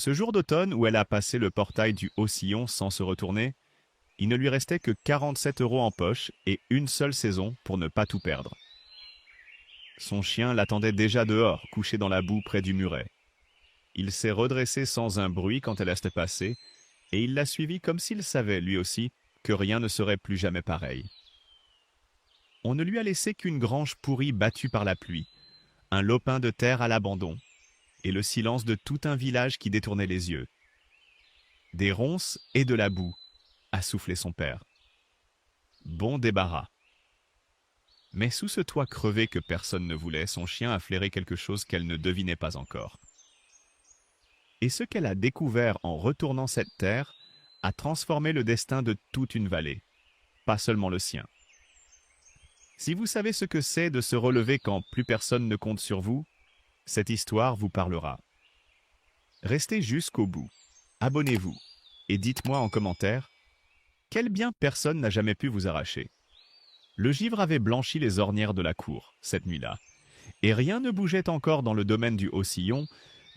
Ce jour d'automne où elle a passé le portail du Haut-Sillon sans se retourner, il ne lui restait que 47 € en poche et une seule saison pour ne pas tout perdre. Son chien l'attendait déjà dehors, couché dans la boue près du muret. Il s'est redressé sans un bruit quand elle est passée, et il l'a suivi comme s'il savait, lui aussi, que rien ne serait plus jamais pareil. On ne lui a laissé qu'une grange pourrie battue par la pluie, un lopin de terre à l'abandon, et le silence de tout un village qui détournait les yeux. Des ronces et de la boue, a soufflé son père. Bon débarras. Mais sous ce toit crevé que personne ne voulait, son chien a flairé quelque chose qu'elle ne devinait pas encore. Et ce qu'elle a découvert en retournant cette terre a transformé le destin de toute une vallée, pas seulement le sien. Si vous savez ce que c'est de se relever quand plus personne ne compte sur vous, cette histoire vous parlera. Restez jusqu'au bout, abonnez-vous et dites-moi en commentaire quel bien personne n'a jamais pu vous arracher. Le givre avait blanchi les ornières de la cour cette nuit-là, et rien ne bougeait encore dans le domaine du Haut-Sillon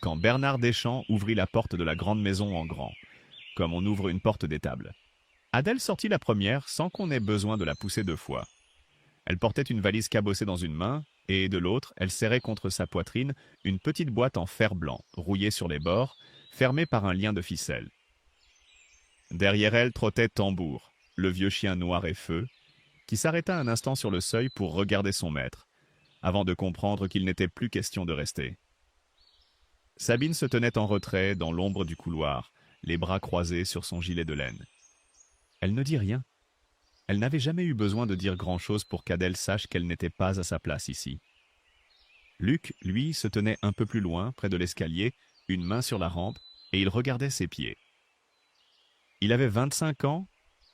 quand Bernard Deschamps ouvrit la porte de la grande maison en grand, comme on ouvre une porte d'étable. Adèle sortit la première sans qu'on ait besoin de la pousser 2 fois. Elle portait une valise cabossée dans une main, et de l'autre, elle serrait contre sa poitrine une petite boîte en fer blanc, rouillée sur les bords, fermée par un lien de ficelle. Derrière elle trottait Tambour, le vieux chien noir et feu, qui s'arrêta un instant sur le seuil pour regarder son maître, avant de comprendre qu'il n'était plus question de rester. Sabine se tenait en retrait dans l'ombre du couloir, les bras croisés sur son gilet de laine. Elle ne dit rien. Elle n'avait jamais eu besoin de dire grand-chose pour qu'Adèle sache qu'elle n'était pas à sa place ici. Luc, lui, se tenait un peu plus loin, près de l'escalier, une main sur la rampe, et il regardait ses pieds. Il avait 25 ans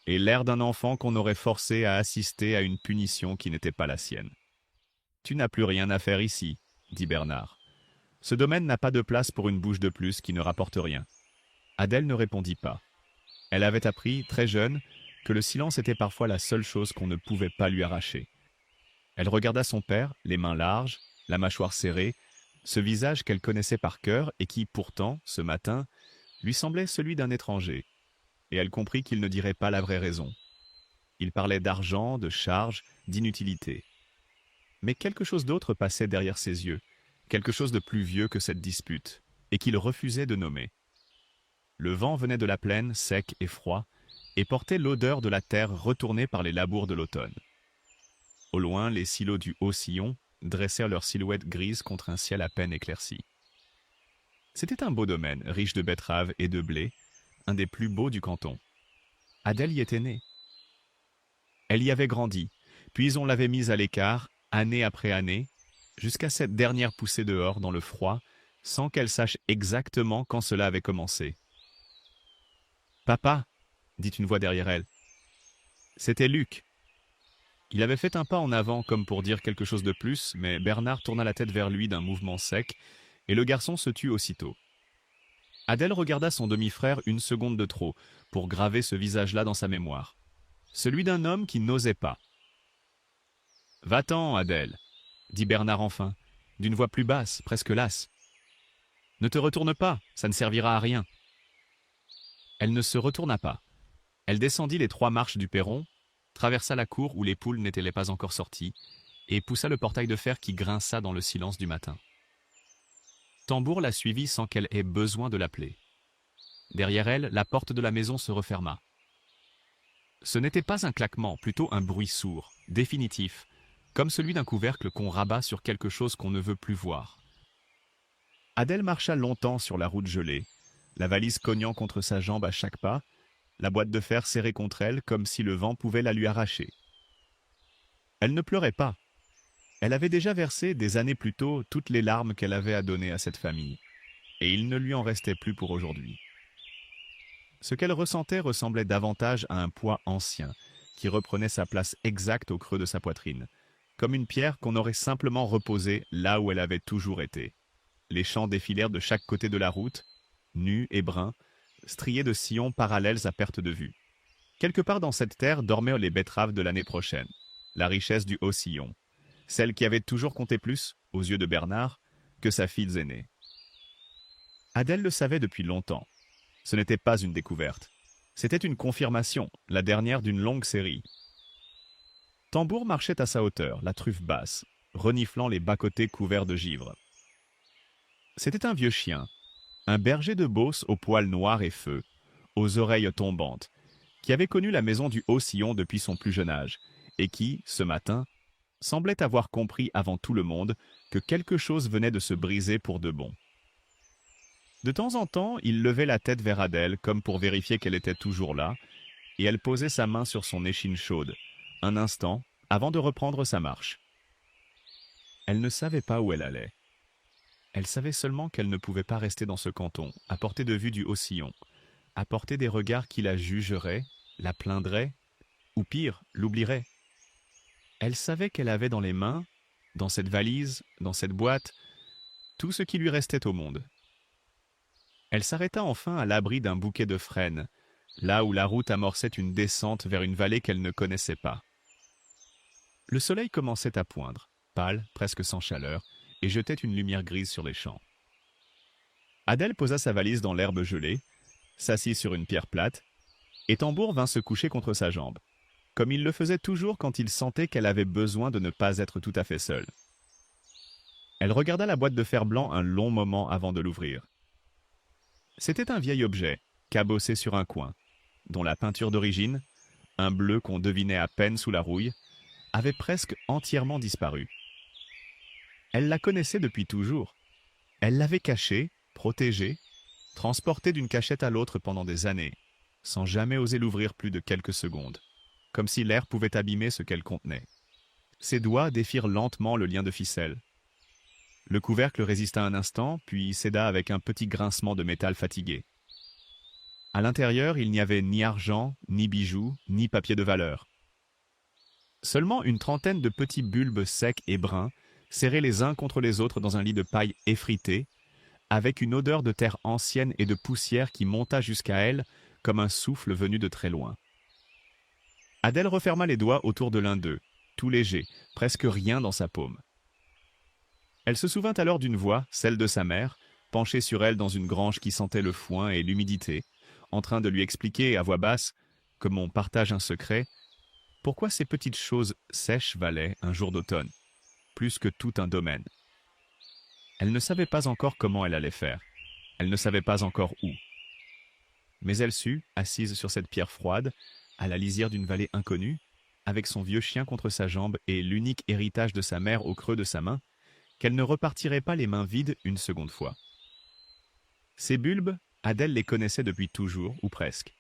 et l'air d'un enfant qu'on aurait forcé à assister à une punition qui n'était pas la sienne. « Tu n'as plus rien à faire ici, » dit Bernard. « Ce domaine n'a pas de place pour une bouche de plus qui ne rapporte rien. » Adèle ne répondit pas. Elle avait appris, très jeune, que le silence était parfois la seule chose qu'on ne pouvait pas lui arracher. Elle regarda son père, les mains larges, la mâchoire serrée, ce visage qu'elle connaissait par cœur et qui, pourtant, ce matin, lui semblait celui d'un étranger. Et elle comprit qu'il ne dirait pas la vraie raison. Il parlait d'argent, de charges, d'inutilité. Mais quelque chose d'autre passait derrière ses yeux, quelque chose de plus vieux que cette dispute, et qu'il refusait de nommer. Le vent venait de la plaine, sec et froid, et portait l'odeur de la terre retournée par les labours de l'automne. Au loin, les silos du Haut-Sillon dressèrent leurs silhouettes grises contre un ciel à peine éclairci. C'était un beau domaine, riche de betteraves et de blé, un des plus beaux du canton. Adèle y était née. Elle y avait grandi, puis on l'avait mise à l'écart, année après année, jusqu'à cette dernière poussée dehors dans le froid, sans qu'elle sache exactement quand cela avait commencé. « Papa !» dit une voix derrière elle. C'était Luc. Il avait fait un pas en avant comme pour dire quelque chose de plus, mais Bernard tourna la tête vers lui d'un mouvement sec, et le garçon se tut aussitôt. Adèle regarda son demi-frère une seconde de trop, pour graver ce visage-là dans sa mémoire. Celui d'un homme qui n'osait pas. « Va-t'en, Adèle !» dit Bernard enfin, d'une voix plus basse, presque lasse. « Ne te retourne pas, ça ne servira à rien. » Elle ne se retourna pas. Elle descendit les 3 marches du perron, traversa la cour où les poules n'étaient pas encore sorties, et poussa le portail de fer qui grinça dans le silence du matin. Tambour la suivit sans qu'elle ait besoin de l'appeler. Derrière elle, la porte de la maison se referma. Ce n'était pas un claquement, plutôt un bruit sourd, définitif, comme celui d'un couvercle qu'on rabat sur quelque chose qu'on ne veut plus voir. Adèle marcha longtemps sur la route gelée, la valise cognant contre sa jambe à chaque pas, la boîte de fer serrée contre elle comme si le vent pouvait la lui arracher. Elle ne pleurait pas. Elle avait déjà versé, des années plus tôt, toutes les larmes qu'elle avait à donner à cette famille, et il ne lui en restait plus pour aujourd'hui. Ce qu'elle ressentait ressemblait davantage à un poids ancien, qui reprenait sa place exacte au creux de sa poitrine, comme une pierre qu'on aurait simplement reposée là où elle avait toujours été. Les champs défilèrent de chaque côté de la route, nus et bruns, striés de sillons parallèles à perte de vue. Quelque part dans cette terre dormaient les betteraves de l'année prochaine, la richesse du Haut-Sillon, celle qui avait toujours compté plus, aux yeux de Bernard, que sa fille aînée. Adèle le savait depuis longtemps. Ce n'était pas une découverte. C'était une confirmation, la dernière d'une longue série. Tambour marchait à sa hauteur, la truffe basse, reniflant les bas-côtés couverts de givre. C'était un vieux chien, un berger de Beauce aux poils noirs et feux, aux oreilles tombantes, qui avait connu la maison du Haut-Sillon depuis son plus jeune âge, et qui, ce matin, semblait avoir compris avant tout le monde que quelque chose venait de se briser pour de bon. De temps en temps, il levait la tête vers Adèle comme pour vérifier qu'elle était toujours là, et elle posait sa main sur son échine chaude, un instant, avant de reprendre sa marche. Elle ne savait pas où elle allait. Elle savait seulement qu'elle ne pouvait pas rester dans ce canton, à portée de vue du Haut-Sillon, à portée des regards qui la jugeraient, la plaindraient, ou pire, l'oublieraient. Elle savait qu'elle avait dans les mains, dans cette valise, dans cette boîte, tout ce qui lui restait au monde. Elle s'arrêta enfin à l'abri d'un bouquet de frênes, là où la route amorçait une descente vers une vallée qu'elle ne connaissait pas. Le soleil commençait à poindre, pâle, presque sans chaleur, et jetait une lumière grise sur les champs. Adèle posa sa valise dans l'herbe gelée, s'assit sur une pierre plate, et Tambour vint se coucher contre sa jambe, comme il le faisait toujours quand il sentait qu'elle avait besoin de ne pas être tout à fait seule. Elle regarda la boîte de fer-blanc un long moment avant de l'ouvrir. C'était un vieil objet, cabossé sur un coin, dont la peinture d'origine, un bleu qu'on devinait à peine sous la rouille, avait presque entièrement disparu. Elle la connaissait depuis toujours. Elle l'avait cachée, protégée, transportée d'une cachette à l'autre pendant des années, sans jamais oser l'ouvrir plus de quelques secondes, comme si l'air pouvait abîmer ce qu'elle contenait. Ses doigts défirent lentement le lien de ficelle. Le couvercle résista un instant, puis céda avec un petit grincement de métal fatigué. À l'intérieur, il n'y avait ni argent, ni bijoux, ni papier de valeur. Seulement une trentaine de petits bulbes secs et bruns, serrés les uns contre les autres dans un lit de paille effritée, avec une odeur de terre ancienne et de poussière qui monta jusqu'à elle comme un souffle venu de très loin. Adèle referma les doigts autour de l'un d'eux, tout léger, presque rien dans sa paume. Elle se souvint alors d'une voix, celle de sa mère, penchée sur elle dans une grange qui sentait le foin et l'humidité, en train de lui expliquer à voix basse, comme on partage un secret, pourquoi ces petites choses sèches valaient, un jour d'automne, plus que tout un domaine. Elle ne savait pas encore comment elle allait faire. Elle ne savait pas encore où. Mais elle sut, assise sur cette pierre froide, à la lisière d'une vallée inconnue, avec son vieux chien contre sa jambe et l'unique héritage de sa mère au creux de sa main, qu'elle ne repartirait pas les mains vides une seconde fois. Ces bulbes, Adèle les connaissait depuis toujours, ou presque.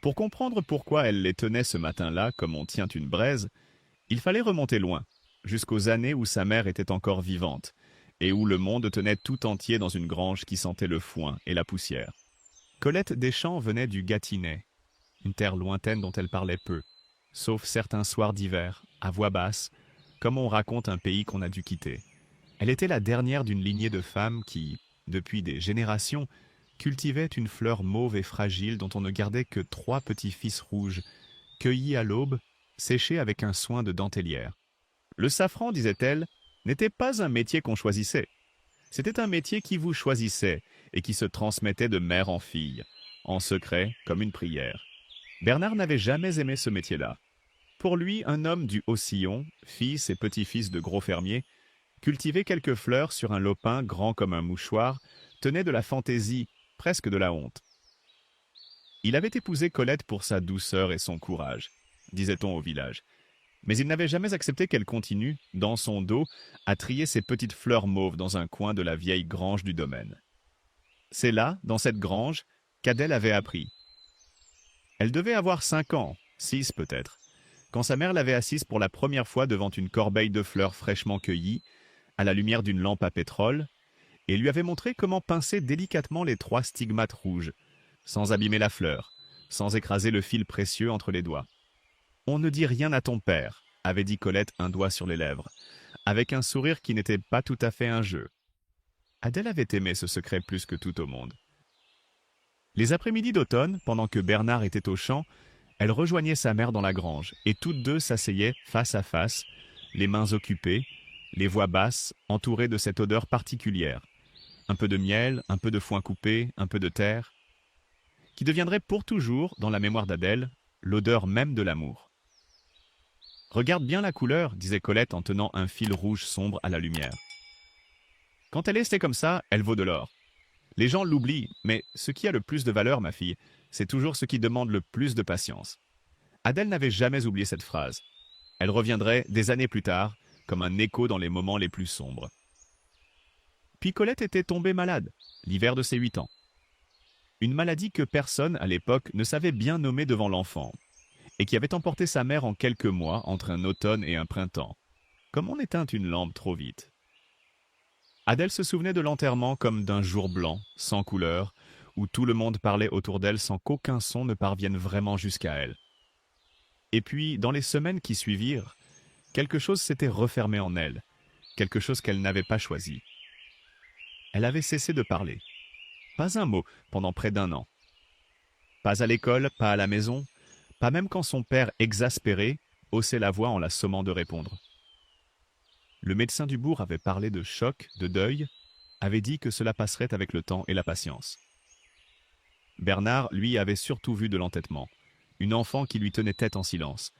Pour comprendre pourquoi elle les tenait ce matin-là comme on tient une braise, il fallait remonter loin, jusqu'aux années où sa mère était encore vivante, et où le monde tenait tout entier dans une grange qui sentait le foin et la poussière. Colette Deschamps venait du Gâtinais, une terre lointaine dont elle parlait peu, sauf certains soirs d'hiver, à voix basse, comme on raconte un pays qu'on a dû quitter. Elle était la dernière d'une lignée de femmes qui, depuis des générations, cultivaient une fleur mauve et fragile dont on ne gardait que 3 petits-fils rouges, cueillis à l'aube, séchés avec un soin de dentelière. Le safran, disait-elle, n'était pas un métier qu'on choisissait. C'était un métier qui vous choisissait et qui se transmettait de mère en fille, en secret comme une prière. Bernard n'avait jamais aimé ce métier-là. Pour lui, un homme du Haut-Sillon, fils et petit-fils de gros fermiers, cultiver quelques fleurs sur un lopin grand comme un mouchoir, tenait de la fantaisie, presque de la honte. Il avait épousé Colette pour sa douceur et son courage, disait-on au village. Mais il n'avait jamais accepté qu'elle continue, dans son dos, à trier ses petites fleurs mauves dans un coin de la vieille grange du domaine. C'est là, dans cette grange, qu'Adèle avait appris. Elle devait avoir 5 ans, 6 peut-être, quand sa mère l'avait assise pour la première fois devant une corbeille de fleurs fraîchement cueillies, à la lumière d'une lampe à pétrole, et lui avait montré comment pincer délicatement les 3 stigmates rouges, sans abîmer la fleur, sans écraser le fil précieux entre les doigts. « On ne dit rien à ton père », avait dit Colette un doigt sur les lèvres, avec un sourire qui n'était pas tout à fait un jeu. Adèle avait aimé ce secret plus que tout au monde. Les après-midi d'automne, pendant que Bernard était au champ, elle rejoignait sa mère dans la grange, et toutes deux s'asseyaient face à face, les mains occupées, les voix basses, entourées de cette odeur particulière, un peu de miel, un peu de foin coupé, un peu de terre, qui deviendrait pour toujours, dans la mémoire d'Adèle, l'odeur même de l'amour. Regarde bien la couleur, disait Colette en tenant un fil rouge sombre à la lumière. Quand elle est restée comme ça, elle vaut de l'or. Les gens l'oublient, mais ce qui a le plus de valeur, ma fille, c'est toujours ce qui demande le plus de patience. Adèle n'avait jamais oublié cette phrase. Elle reviendrait des années plus tard, comme un écho dans les moments les plus sombres. Puis Colette était tombée malade, l'hiver de ses 8 ans. Une maladie que personne, à l'époque, ne savait bien nommer devant l'enfant, et qui avait emporté sa mère en quelques mois entre un automne et un printemps, comme on éteint une lampe trop vite. Adèle se souvenait de l'enterrement comme d'un jour blanc, sans couleur, où tout le monde parlait autour d'elle sans qu'aucun son ne parvienne vraiment jusqu'à elle. Et puis, dans les semaines qui suivirent, quelque chose s'était refermé en elle, quelque chose qu'elle n'avait pas choisi. Elle avait cessé de parler. Pas un mot pendant près d'1 an. Pas à l'école, pas à la maison, pas même quand son père, exaspéré, haussait la voix en la sommant de répondre. Le médecin du bourg avait parlé de choc, de deuil, avait dit que cela passerait avec le temps et la patience. Bernard, lui, avait surtout vu de l'entêtement, une enfant qui lui tenait tête en silence,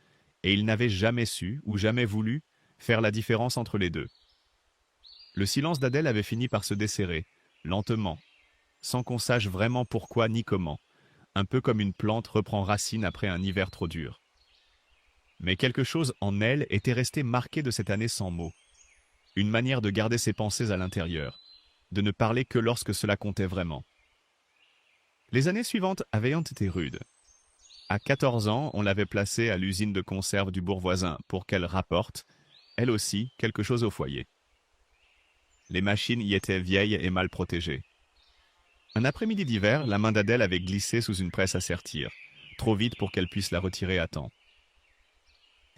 et il n'avait jamais su, ou jamais voulu, faire la différence entre les deux. Le silence d'Adèle avait fini par se desserrer, lentement, sans qu'on sache vraiment pourquoi ni comment, un peu comme une plante reprend racine après un hiver trop dur. Mais quelque chose en elle était resté marqué de cette année sans mots. Une manière de garder ses pensées à l'intérieur, de ne parler que lorsque cela comptait vraiment. Les années suivantes avaient été rudes. À 14 ans, on l'avait placée à l'usine de conserve du bourg voisin pour qu'elle rapporte, elle aussi, quelque chose au foyer. Les machines y étaient vieilles et mal protégées. Un après-midi d'hiver, la main d'Adèle avait glissé sous une presse à sertir, trop vite pour qu'elle puisse la retirer à temps.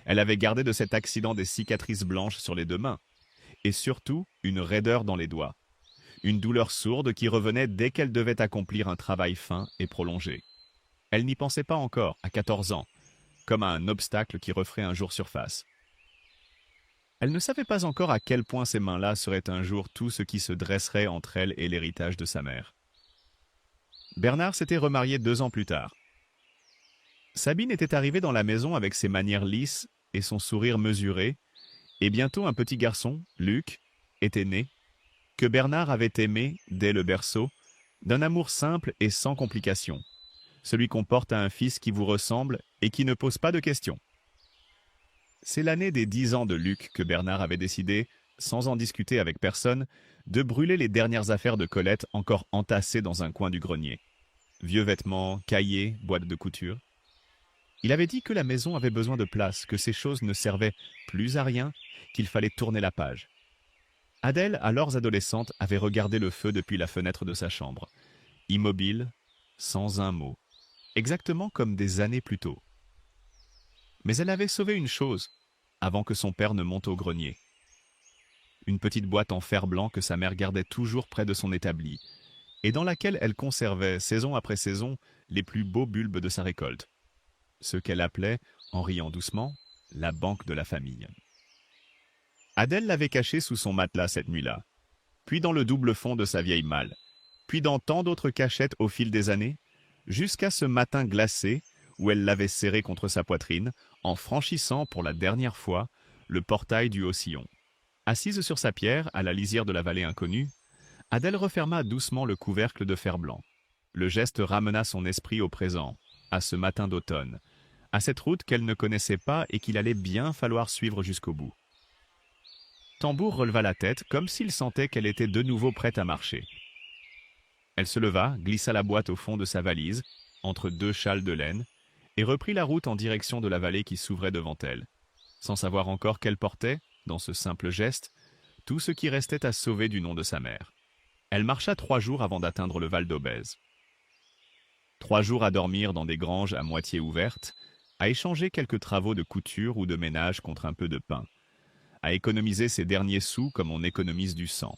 Elle avait gardé de cet accident des cicatrices blanches sur les 2 mains, et surtout une raideur dans les doigts, une douleur sourde qui revenait dès qu'elle devait accomplir un travail fin et prolongé. Elle n'y pensait pas encore, à 14 ans, comme à un obstacle qui referait un jour surface. Elle ne savait pas encore à quel point ces mains-là seraient un jour tout ce qui se dresserait entre elle et l'héritage de sa mère. Bernard s'était remarié 2 ans plus tard. Sabine était arrivée dans la maison avec ses manières lisses et son sourire mesuré, et bientôt un petit garçon, Luc, était né, que Bernard avait aimé, dès le berceau, d'un amour simple et sans complications, celui qu'on porte à un fils qui vous ressemble et qui ne pose pas de questions. C'est l'année des 10 ans de Luc que Bernard avait décidé, sans en discuter avec personne, de brûler les dernières affaires de Colette encore entassées dans un coin du grenier. Vieux vêtements, cahiers, boîtes de couture. Il avait dit que la maison avait besoin de place, que ces choses ne servaient plus à rien, qu'il fallait tourner la page. Adèle, alors adolescente, avait regardé le feu depuis la fenêtre de sa chambre, immobile, sans un mot, exactement comme des années plus tôt. Mais elle avait sauvé une chose, avant que son père ne monte au grenier. Une petite boîte en fer blanc que sa mère gardait toujours près de son établi, et dans laquelle elle conservait, saison après saison, les plus beaux bulbes de sa récolte. Ce qu'elle appelait, en riant doucement, la banque de la famille. Adèle l'avait caché sous son matelas cette nuit-là, puis dans le double fond de sa vieille malle, puis dans tant d'autres cachettes au fil des années, jusqu'à ce matin glacé où elle l'avait serré contre sa poitrine, en franchissant pour la dernière fois le portail du Haut-Sillon. Assise sur sa pierre, à la lisière de la vallée inconnue, Adèle referma doucement le couvercle de fer blanc. Le geste ramena son esprit au présent, à ce matin d'automne, à cette route qu'elle ne connaissait pas et qu'il allait bien falloir suivre jusqu'au bout. Tambour releva la tête comme s'il sentait qu'elle était de nouveau prête à marcher. Elle se leva, glissa la boîte au fond de sa valise, entre 2 châles de laine, et reprit la route en direction de la vallée qui s'ouvrait devant elle, sans savoir encore qu'elle portait, dans ce simple geste, tout ce qui restait à sauver du nom de sa mère. Elle marcha 3 jours avant d'atteindre le Val d'Aubèze. 3 jours à dormir dans des granges à moitié ouvertes, à échanger quelques travaux de couture ou de ménage contre un peu de pain, à économiser ses derniers sous comme on économise du sang.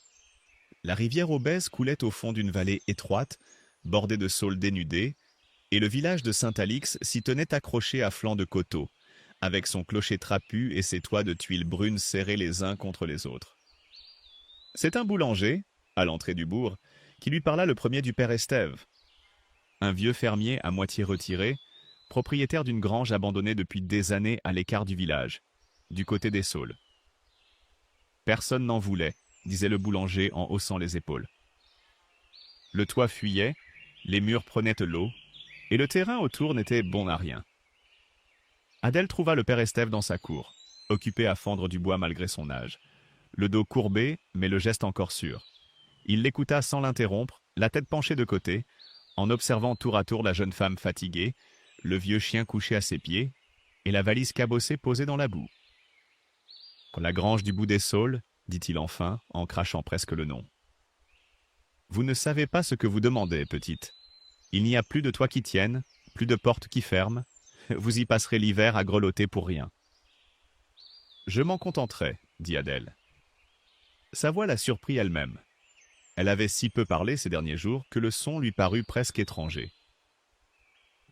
La rivière Aubèze coulait au fond d'une vallée étroite, bordée de saules dénudés, et le village de Saint-Alix s'y tenait accroché à flanc de coteaux, avec son clocher trapu et ses toits de tuiles brunes serrés les uns contre les autres. C'est un boulanger, à l'entrée du bourg, qui lui parla le premier du père Estève, un vieux fermier à moitié retiré, propriétaire d'une grange abandonnée depuis des années à l'écart du village, du côté des Saules. Personne n'en voulait, disait le boulanger en haussant les épaules. Le toit fuyait, les murs prenaient de l'eau, et le terrain autour n'était bon à rien. Adèle trouva le père Estève dans sa cour, occupé à fendre du bois malgré son âge, le dos courbé, mais le geste encore sûr. Il l'écouta sans l'interrompre, la tête penchée de côté, en observant tour à tour la jeune femme fatiguée, le vieux chien couché à ses pieds, et la valise cabossée posée dans la boue. « La grange du bout des Saules, dit-il enfin, en crachant presque le nom. Vous ne savez pas ce que vous demandez, petite. Il n'y a plus de toit qui tienne, plus de porte qui ferme. Vous y passerez l'hiver à grelotter pour rien. Je m'en contenterai, dit Adèle. Sa voix la surprit elle-même. Elle avait si peu parlé ces derniers jours que le son lui parut presque étranger.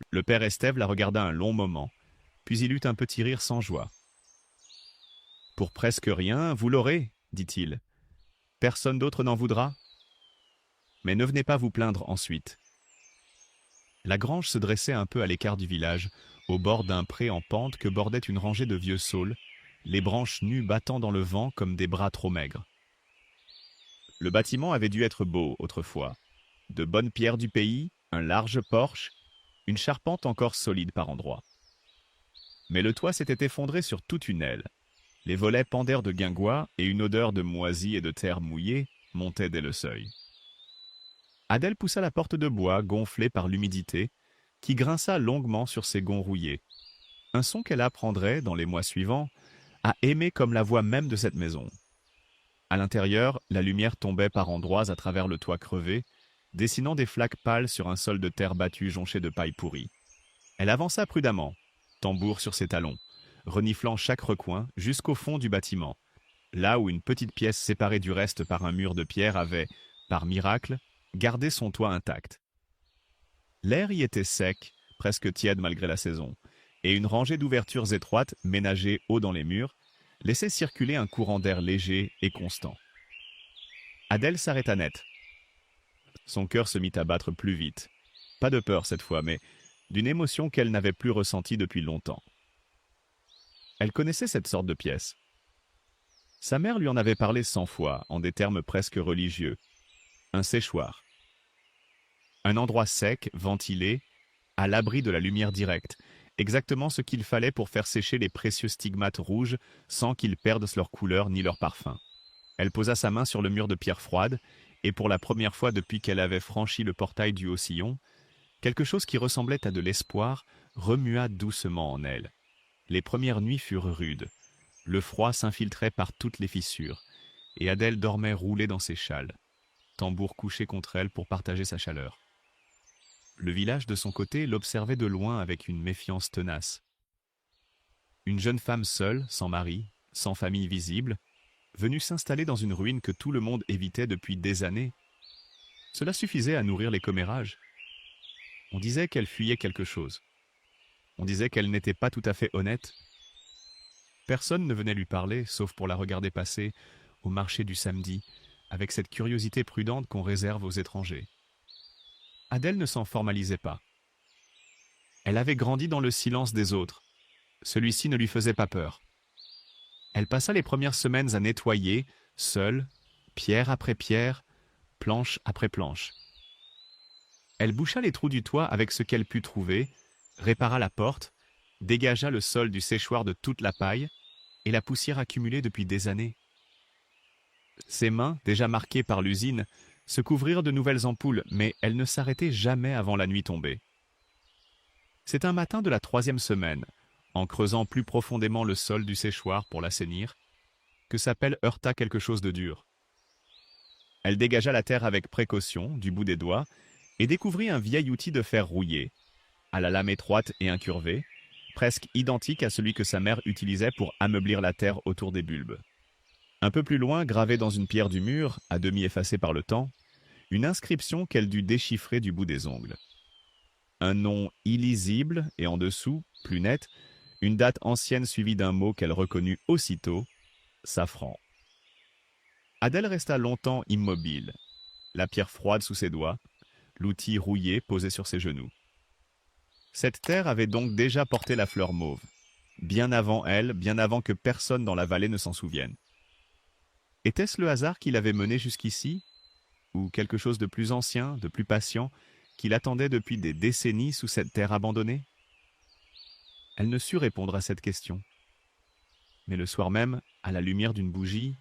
Le père Estève la regarda un long moment, puis il eut un petit rire sans joie. Pour presque rien, vous l'aurez, dit-il. Personne d'autre n'en voudra. Mais ne venez pas vous plaindre ensuite. La grange se dressait un peu à l'écart du village, au bord d'un pré en pente que bordait une rangée de vieux saules, les branches nues battant dans le vent comme des bras trop maigres. Le bâtiment avait dû être beau autrefois. De bonnes pierres du pays, un large porche, une charpente encore solide par endroits. Mais le toit s'était effondré sur toute une aile. Les volets pendèrent de guingois et une odeur de moisie et de terre mouillée montait dès le seuil. Adèle poussa la porte de bois gonflée par l'humidité, qui grinça longuement sur ses gonds rouillés. Un son qu'elle apprendrait, dans les mois suivants, à aimer comme la voix même de cette maison. À l'intérieur, la lumière tombait par endroits à travers le toit crevé, dessinant des flaques pâles sur un sol de terre battue jonché de paille pourrie. Elle avança prudemment, tambour sur ses talons, reniflant chaque recoin jusqu'au fond du bâtiment, là où une petite pièce séparée du reste par un mur de pierre avait, par miracle, gardé son toit intact. L'air y était sec, presque tiède malgré la saison, et une rangée d'ouvertures étroites, ménagées haut dans les murs, laissait circuler un courant d'air léger et constant. Adèle s'arrêta net. Son cœur se mit à battre plus vite. Pas de peur cette fois, mais d'une émotion qu'elle n'avait plus ressentie depuis longtemps. Elle connaissait cette sorte de pièce. Sa mère lui en avait parlé 100 fois, en des termes presque religieux. Un séchoir. Un endroit sec, ventilé, à l'abri de la lumière directe, exactement ce qu'il fallait pour faire sécher les précieux stigmates rouges sans qu'ils perdent leur couleur ni leur parfum. Elle posa sa main sur le mur de pierre froide, et pour la première fois depuis qu'elle avait franchi le portail du Haut-Sillon, quelque chose qui ressemblait à de l'espoir remua doucement en elle. Les premières nuits furent rudes. Le froid s'infiltrait par toutes les fissures, et Adèle dormait roulée dans ses châles, tambour couché contre elle pour partager sa chaleur. Le village, de son côté, l'observait de loin avec une méfiance tenace. Une jeune femme seule, sans mari, sans famille visible, venue s'installer dans une ruine que tout le monde évitait depuis des années, cela suffisait à nourrir les commérages. On disait qu'elle fuyait quelque chose. On disait qu'elle n'était pas tout à fait honnête. Personne ne venait lui parler, sauf pour la regarder passer au marché du samedi, avec cette curiosité prudente qu'on réserve aux étrangers. Adèle ne s'en formalisait pas. Elle avait grandi dans le silence des autres. Celui-ci ne lui faisait pas peur. Elle passa les premières semaines à nettoyer, seule, pierre après pierre, planche après planche. Elle boucha les trous du toit avec ce qu'elle put trouver, répara la porte, dégagea le sol du séchoir de toute la paille et la poussière accumulée depuis des années. Ses mains, déjà marquées par l'usine, se couvrirent de nouvelles ampoules, mais elles ne s'arrêtaient jamais avant la nuit tombée. C'est un matin de la 3e semaine, en creusant plus profondément le sol du séchoir pour l'assainir, que sa pelle heurta quelque chose de dur. Elle dégagea la terre avec précaution, du bout des doigts, et découvrit un vieil outil de fer rouillé, à la lame étroite et incurvée, presque identique à celui que sa mère utilisait pour ameublir la terre autour des bulbes. Un peu plus loin, gravée dans une pierre du mur, à demi effacée par le temps, une inscription qu'elle dut déchiffrer du bout des ongles. Un nom illisible et en dessous, plus net, une date ancienne suivie d'un mot qu'elle reconnut aussitôt, safran. Adèle resta longtemps immobile, la pierre froide sous ses doigts, l'outil rouillé posé sur ses genoux. Cette terre avait donc déjà porté la fleur mauve, bien avant elle, bien avant que personne dans la vallée ne s'en souvienne. Était-ce le hasard qui l'avait menée jusqu'ici, ou quelque chose de plus ancien, de plus patient, qui l'attendait depuis des décennies sous cette terre abandonnée? Elle ne sut répondre à cette question. Mais le soir même, à la lumière d'une bougie,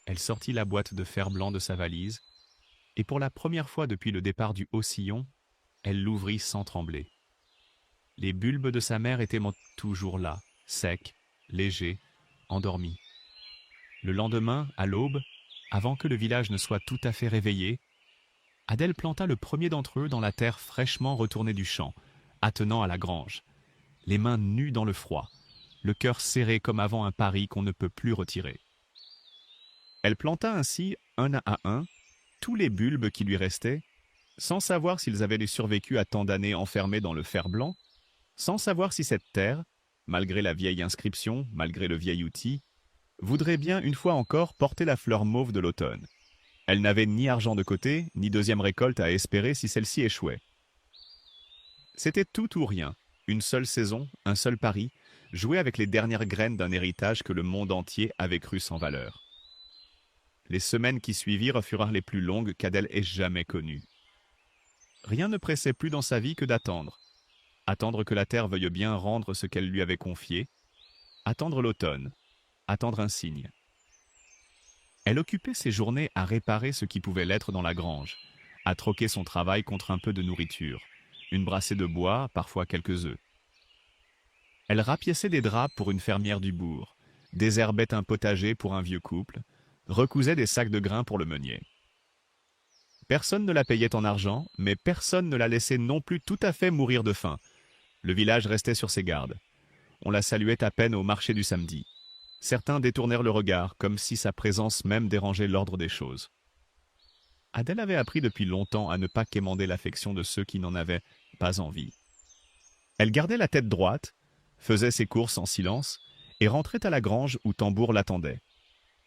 elle sortit la boîte de fer-blanc de sa valise, et pour la première fois depuis le départ du Haut-Sillon, elle l'ouvrit sans trembler. Les bulbes de sa mère étaient toujours là, secs, légers, endormis. Le lendemain, à l'aube, avant que le village ne soit tout à fait réveillé, Adèle planta le premier d'entre eux dans la terre fraîchement retournée du champ, attenant à la grange, les mains nues dans le froid, le cœur serré comme avant un pari qu'on ne peut plus retirer. Elle planta ainsi, un à un, tous les bulbes qui lui restaient, sans savoir s'ils avaient survécu à tant d'années enfermés dans le fer blanc, sans savoir si cette terre, malgré la vieille inscription, malgré le vieil outil, voudrait bien une fois encore porter la fleur mauve de l'automne. Elle n'avait ni argent de côté, ni deuxième récolte à espérer si celle-ci échouait. C'était tout ou rien, une seule saison, un seul pari, jouer avec les dernières graines d'un héritage que le monde entier avait cru sans valeur. Les semaines qui suivirent furent les plus longues qu'Adèle ait jamais connues. Rien ne pressait plus dans sa vie que d'attendre. Attendre que la terre veuille bien rendre ce qu'elle lui avait confié, attendre l'automne, attendre un signe. Elle occupait ses journées à réparer ce qui pouvait l'être dans la grange, à troquer son travail contre un peu de nourriture, une brassée de bois, parfois quelques œufs. Elle rapiéçait des draps pour une fermière du bourg, désherbait un potager pour un vieux couple, recousait des sacs de grains pour le meunier. Personne ne la payait en argent, mais personne ne la laissait non plus tout à fait mourir de faim. Le village restait sur ses gardes. On la saluait à peine au marché du samedi. Certains détournèrent le regard, comme si sa présence même dérangeait l'ordre des choses. Adèle avait appris depuis longtemps à ne pas quémander l'affection de ceux qui n'en avaient pas envie. Elle gardait la tête droite, faisait ses courses en silence, et rentrait à la grange où Tambour l'attendait,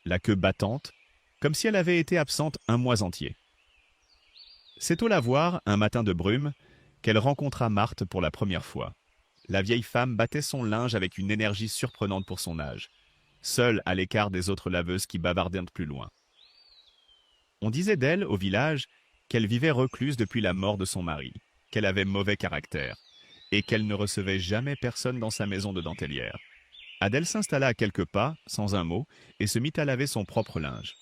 la queue battante, comme si elle avait été absente un mois entier. C'est au la voir, un matin de brume, qu'elle rencontra Marthe pour la première fois. La vieille femme battait son linge avec une énergie surprenante pour son âge, seule à l'écart des autres laveuses qui bavardaient plus loin. On disait d'elle, au village, qu'elle vivait recluse depuis la mort de son mari, qu'elle avait mauvais caractère, et qu'elle ne recevait jamais personne dans sa maison de dentelière. Adèle s'installa à quelques pas, sans un mot, et se mit à laver son propre linge.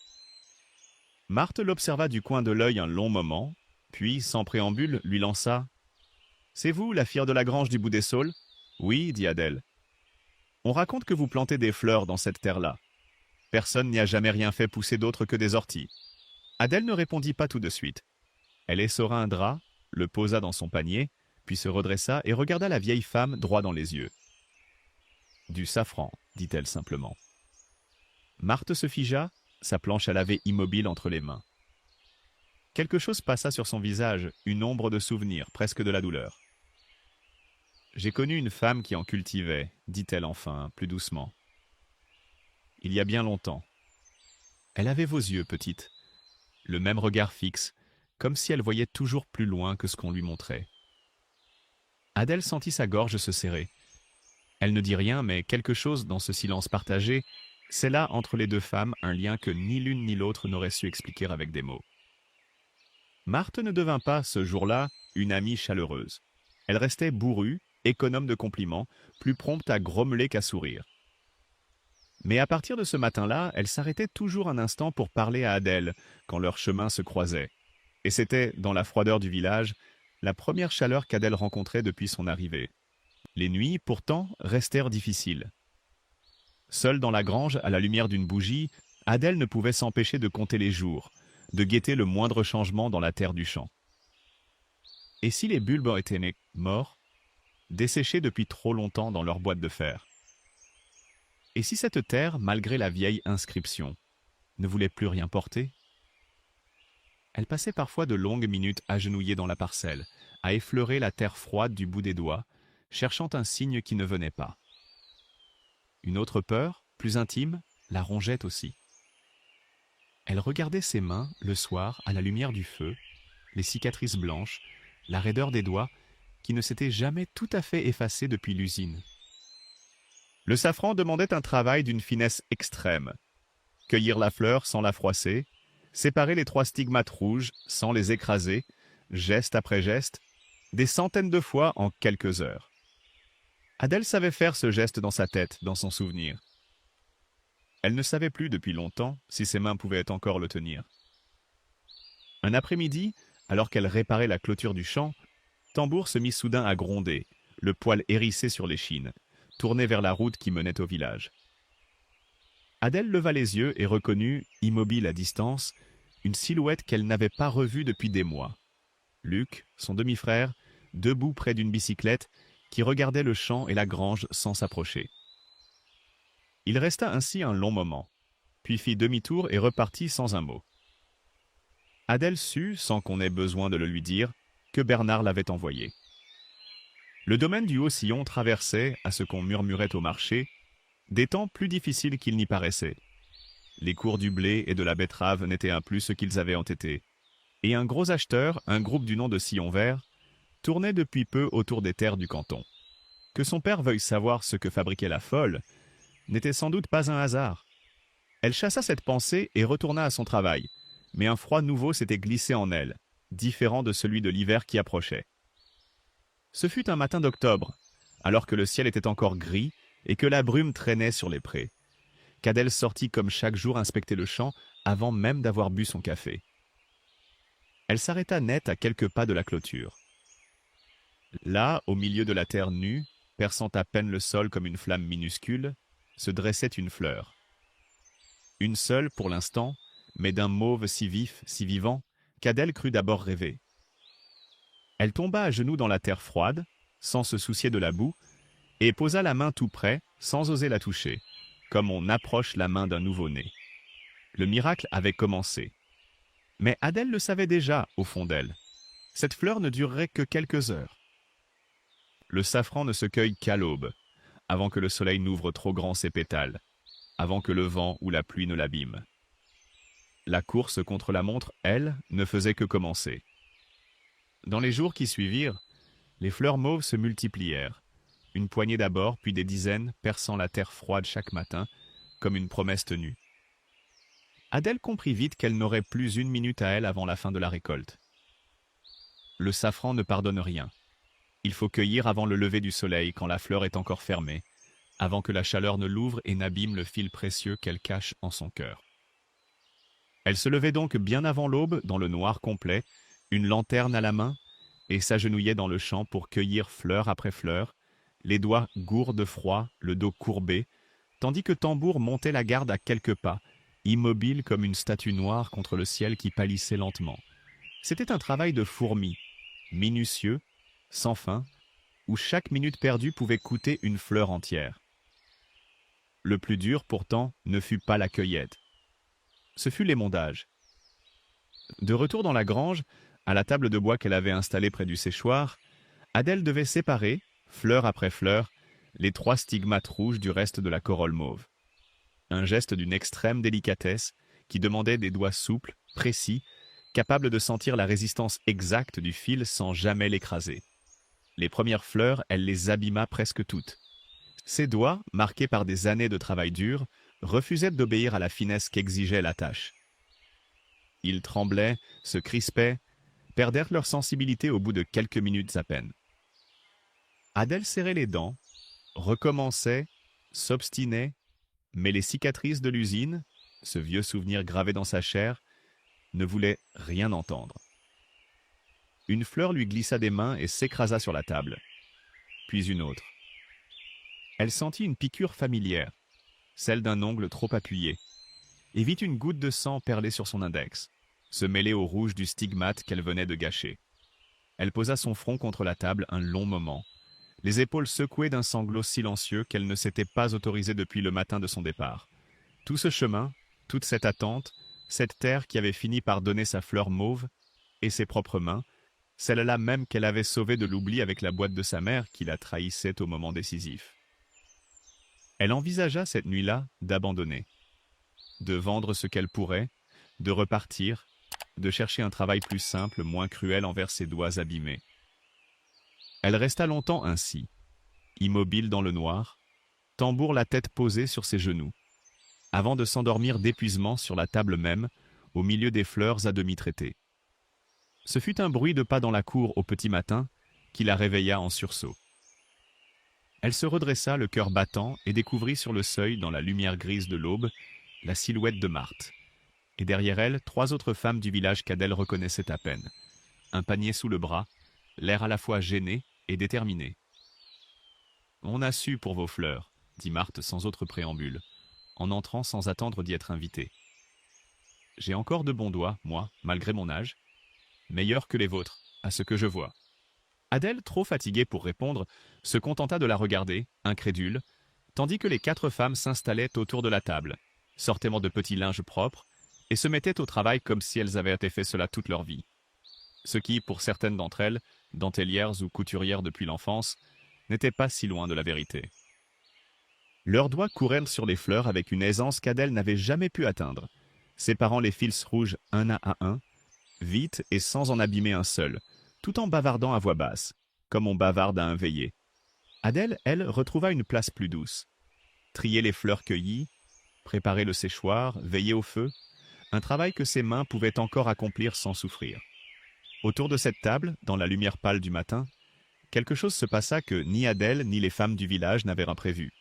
Marthe l'observa du coin de l'œil un long moment, puis, sans préambule, lui lança « C'est vous, la fière de la grange du bout des saules ?»« Oui, dit Adèle. On raconte que vous plantez des fleurs dans cette terre-là. Personne n'y a jamais rien fait pousser d'autre que des orties. » Adèle ne répondit pas tout de suite. Elle essora un drap, le posa dans son panier, puis se redressa et regarda la vieille femme droit dans les yeux. « Du safran, dit-elle simplement. Marthe se figea, sa planche à laver immobile entre les mains. Quelque chose passa sur son visage, une ombre de souvenir, presque de la douleur. « J'ai connu une femme qui en cultivait, dit-elle enfin, plus doucement. Il y a bien longtemps. Elle avait vos yeux, petite, le même regard fixe, comme si elle voyait toujours plus loin que ce qu'on lui montrait. » Adèle sentit sa gorge se serrer. Elle ne dit rien, mais quelque chose dans ce silence partagé scella entre les deux femmes un lien que ni l'une ni l'autre n'aurait su expliquer avec des mots. Marthe ne devint pas, ce jour-là, une amie chaleureuse. Elle restait bourrue, économe de compliments, plus prompte à grommeler qu'à sourire. Mais à partir de ce matin-là, elle s'arrêtait toujours un instant pour parler à Adèle, quand leurs chemins se croisaient. Et c'était, dans la froideur du village, la première chaleur qu'Adèle rencontrait depuis son arrivée. Les nuits, pourtant, restèrent difficiles. Seule dans la grange, à la lumière d'une bougie, Adèle ne pouvait s'empêcher de compter les jours, de guetter le moindre changement dans la terre du champ. Et si les bulbes étaient morts, desséchés depuis trop longtemps dans leur boîte de fer? Et si cette terre, malgré la vieille inscription, ne voulait plus rien porter? Elle passait parfois de longues minutes agenouillée dans la parcelle, à effleurer la terre froide du bout des doigts, cherchant un signe qui ne venait pas. Une autre peur, plus intime, la rongeait aussi. Elle regardait ses mains, le soir, à la lumière du feu, les cicatrices blanches, la raideur des doigts, qui ne s'étaient jamais tout à fait effacées depuis l'usine. Le safran demandait un travail d'une finesse extrême. Cueillir la fleur sans la froisser, séparer les 3 stigmates rouges sans les écraser, geste après geste, des centaines de fois en quelques heures. Adèle savait faire ce geste dans sa tête, dans son souvenir. Elle ne savait plus depuis longtemps si ses mains pouvaient encore le tenir. Un après-midi, alors qu'elle réparait la clôture du champ, Tambour se mit soudain à gronder, le poil hérissé sur l'échine, tourné vers la route qui menait au village. Adèle leva les yeux et reconnut, immobile à distance, une silhouette qu'elle n'avait pas revue depuis des mois. Luc, son demi-frère, debout près d'une bicyclette, qui regardait le champ et la grange sans s'approcher. Il resta ainsi un long moment, puis fit demi-tour et repartit sans un mot. Adèle sut, sans qu'on ait besoin de le lui dire, que Bernard l'avait envoyé. Le domaine du Haut-Sillon traversait, à ce qu'on murmurait au marché, des temps plus difficiles qu'il n'y paraissait. Les cours du blé et de la betterave n'étaient un plus ce qu'ils avaient entêté, et un gros acheteur, un groupe du nom de Sillon Vert, tournait depuis peu autour des terres du canton. Que son père veuille savoir ce que fabriquait la folle n'était sans doute pas un hasard. Elle chassa cette pensée et retourna à son travail, mais un froid nouveau s'était glissé en elle, différent de celui de l'hiver qui approchait. Ce fut un matin d'octobre, alors que le ciel était encore gris et que la brume traînait sur les prés, qu'Adèle sortit comme chaque jour inspecter le champ avant même d'avoir bu son café. Elle s'arrêta net à quelques pas de la clôture. Là, au milieu de la terre nue, perçant à peine le sol comme une flamme minuscule, se dressait une fleur. Une seule pour l'instant, mais d'un mauve si vif, si vivant, qu'Adèle crut d'abord rêver. Elle tomba à genoux dans la terre froide, sans se soucier de la boue, et posa la main tout près, sans oser la toucher, comme on approche la main d'un nouveau-né. Le miracle avait commencé. Mais Adèle le savait déjà, au fond d'elle. Cette fleur ne durerait que quelques heures. Le safran ne se cueille qu'à l'aube, avant que le soleil n'ouvre trop grand ses pétales, avant que le vent ou la pluie ne l'abîme. La course contre la montre, elle, ne faisait que commencer. Dans les jours qui suivirent, les fleurs mauves se multiplièrent, une poignée d'abord, puis des dizaines, perçant la terre froide chaque matin, comme une promesse tenue. Adèle comprit vite qu'elle n'aurait plus une minute à elle avant la fin de la récolte. Le safran ne pardonne rien. Il faut cueillir avant le lever du soleil, quand la fleur est encore fermée, avant que la chaleur ne l'ouvre et n'abîme le fil précieux qu'elle cache en son cœur. Elle se levait donc bien avant l'aube, dans le noir complet, une lanterne à la main, et s'agenouillait dans le champ pour cueillir fleur après fleur, les doigts gourds de froid, le dos courbé, tandis que Tambour montait la garde à quelques pas, immobile comme une statue noire contre le ciel qui pâlissait lentement. C'était un travail de fourmi, minutieux, sans fin, où chaque minute perdue pouvait coûter une fleur entière. Le plus dur, pourtant, ne fut pas la cueillette. Ce fut l'émondage. De retour dans la grange, à la table de bois qu'elle avait installée près du séchoir, Adèle devait séparer, fleur après fleur, les 3 stigmates rouges du reste de la corolle mauve. Un geste d'une extrême délicatesse qui demandait des doigts souples, précis, capables de sentir la résistance exacte du fil sans jamais l'écraser. Les premières fleurs, elle les abîma presque toutes. Ses doigts, marqués par des années de travail dur, refusaient d'obéir à la finesse qu'exigeait la tâche. Ils tremblaient, se crispaient, perdèrent leur sensibilité au bout de quelques minutes à peine. Adèle serrait les dents, recommençait, s'obstinait, mais les cicatrices de l'usine, ce vieux souvenir gravé dans sa chair, ne voulaient rien entendre. Une fleur lui glissa des mains et s'écrasa sur la table. Puis une autre. Elle sentit une piqûre familière, celle d'un ongle trop appuyé, et vit une goutte de sang perler sur son index, se mêler au rouge du stigmate qu'elle venait de gâcher. Elle posa son front contre la table un long moment, les épaules secouées d'un sanglot silencieux qu'elle ne s'était pas autorisé depuis le matin de son départ. Tout ce chemin, toute cette attente, cette terre qui avait fini par donner sa fleur mauve, et ses propres mains, celle-là même qu'elle avait sauvée de l'oubli avec la boîte de sa mère qui la trahissait au moment décisif. Elle envisagea cette nuit-là d'abandonner, de vendre ce qu'elle pourrait, de repartir, de chercher un travail plus simple, moins cruel envers ses doigts abîmés. Elle resta longtemps ainsi, immobile dans le noir, tambour la tête posée sur ses genoux, avant de s'endormir d'épuisement sur la table même, au milieu des fleurs à demi traitées. Ce fut un bruit de pas dans la cour au petit matin qui la réveilla en sursaut. Elle se redressa, le cœur battant, et découvrit sur le seuil, dans la lumière grise de l'aube, la silhouette de Marthe. Et derrière elle, 3 autres femmes du village qu'Adèle reconnaissait à peine. Un panier sous le bras, l'air à la fois gêné et déterminé. « On a su pour vos fleurs, » dit Marthe sans autre préambule, en entrant sans attendre d'y être invitée. « J'ai encore de bons doigts, moi, malgré mon âge. Meilleurs que les vôtres, à ce que je vois. » Adèle, trop fatiguée pour répondre, se contenta de la regarder, incrédule, tandis que les 4 femmes s'installaient autour de la table, sortaient de petits linges propres, et se mettaient au travail comme si elles avaient fait cela toute leur vie. Ce qui, pour certaines d'entre elles, dentelières ou couturières depuis l'enfance, n'était pas si loin de la vérité. Leurs doigts courèrent sur les fleurs avec une aisance qu'Adèle n'avait jamais pu atteindre, séparant les fils rouges un à un, vite et sans en abîmer un seul, tout en bavardant à voix basse, comme on bavarde à un veillé. Adèle, elle, retrouva une place plus douce. Trier les fleurs cueillies, préparer le séchoir, veiller au feu, un travail que ses mains pouvaient encore accomplir sans souffrir. Autour de cette table, dans la lumière pâle du matin, quelque chose se passa que ni Adèle ni les femmes du village n'avaient imprévu.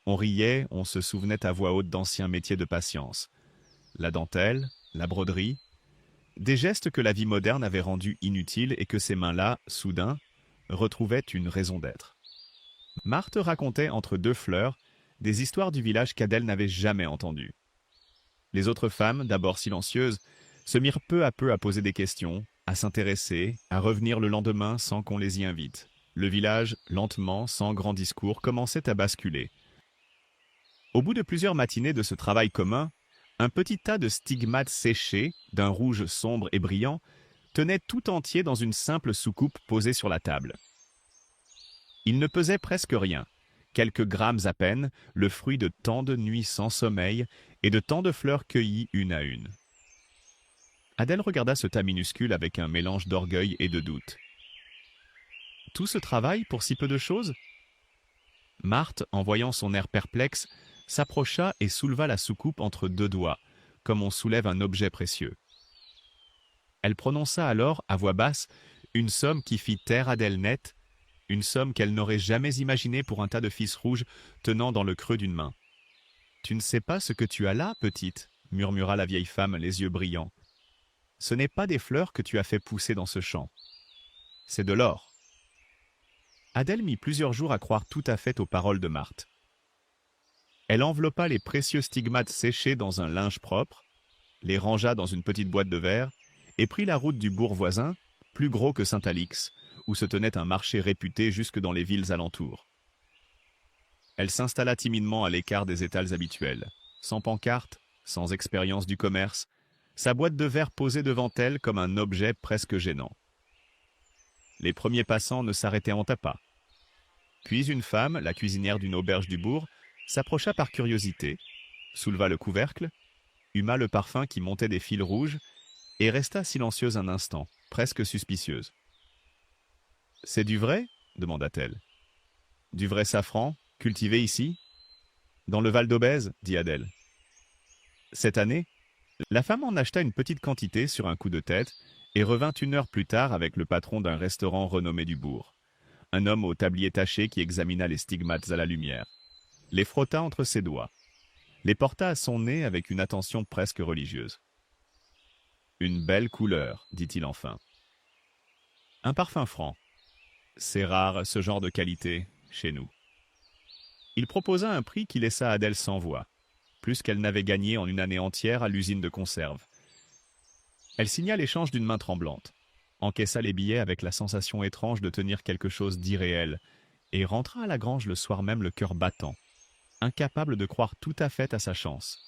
On riait, on se souvenait à voix haute d'anciens métiers de patience. La dentelle, la broderie, des gestes que la vie moderne avait rendus inutiles et que ces mains-là, soudain, retrouvaient une raison d'être. Marthe racontait entre 2 fleurs des histoires du village qu'Adèle n'avait jamais entendues. Les autres femmes, d'abord silencieuses, se mirent peu à peu à poser des questions, à s'intéresser, à revenir le lendemain sans qu'on les y invite. Le village, lentement, sans grand discours, commençait à basculer. Au bout de plusieurs matinées de ce travail commun, un petit tas de stigmates séchés, d'un rouge sombre et brillant, tenait tout entier dans une simple soucoupe posée sur la table. Il ne pesait presque rien, quelques grammes à peine, le fruit de tant de nuits sans sommeil et de tant de fleurs cueillies une à une. Adèle regarda ce tas minuscule avec un mélange d'orgueil et de doute. Tout ce travail pour si peu de choses ? Marthe, en voyant son air perplexe, s'approcha et souleva la soucoupe entre 2 doigts, comme on soulève un objet précieux. Elle prononça alors, à voix basse, une somme qui fit taire Adèle net, une somme qu'elle n'aurait jamais imaginée pour un tas de fils rouges tenant dans le creux d'une main. « Tu ne sais pas ce que tu as là, petite ?» murmura la vieille femme, les yeux brillants. « Ce n'est pas des fleurs que tu as fait pousser dans ce champ. C'est de l'or. » Adèle mit plusieurs jours à croire tout à fait aux paroles de Marthe. Elle enveloppa les précieux stigmates séchés dans un linge propre, les rangea dans une petite boîte de verre et prit la route du bourg voisin, plus gros que Saint-Alix, où se tenait un marché réputé jusque dans les villes alentours. Elle s'installa timidement à l'écart des étals habituels, sans pancarte, sans expérience du commerce, sa boîte de verre posée devant elle comme un objet presque gênant. Les premiers passants ne s'arrêtaient pas. Puis une femme, la cuisinière d'une auberge du bourg, s'approcha par curiosité, souleva le couvercle, huma le parfum qui montait des fils rouges et resta silencieuse un instant, presque suspicieuse. « C'est du vrai ?» demanda-t-elle. « Du vrai safran, cultivé ici ?»« Dans le Val d'Aubèze » dit Adèle. Cette année, la femme en acheta une petite quantité sur un coup de tête et revint 1 heure plus tard avec le patron d'un restaurant renommé du bourg, un homme au tablier taché qui examina les stigmates à la lumière, les frotta entre ses doigts, les porta à son nez avec une attention presque religieuse. « Une belle couleur, dit-il enfin. Un parfum franc. C'est rare, ce genre de qualité, chez nous. » Il proposa un prix qui laissa Adèle sans voix, plus qu'elle n'avait gagné en une année entière à l'usine de conserve. Elle signa l'échange d'une main tremblante, encaissa les billets avec la sensation étrange de tenir quelque chose d'irréel, et rentra à la grange le soir même le cœur battant, incapable de croire tout à fait à sa chance.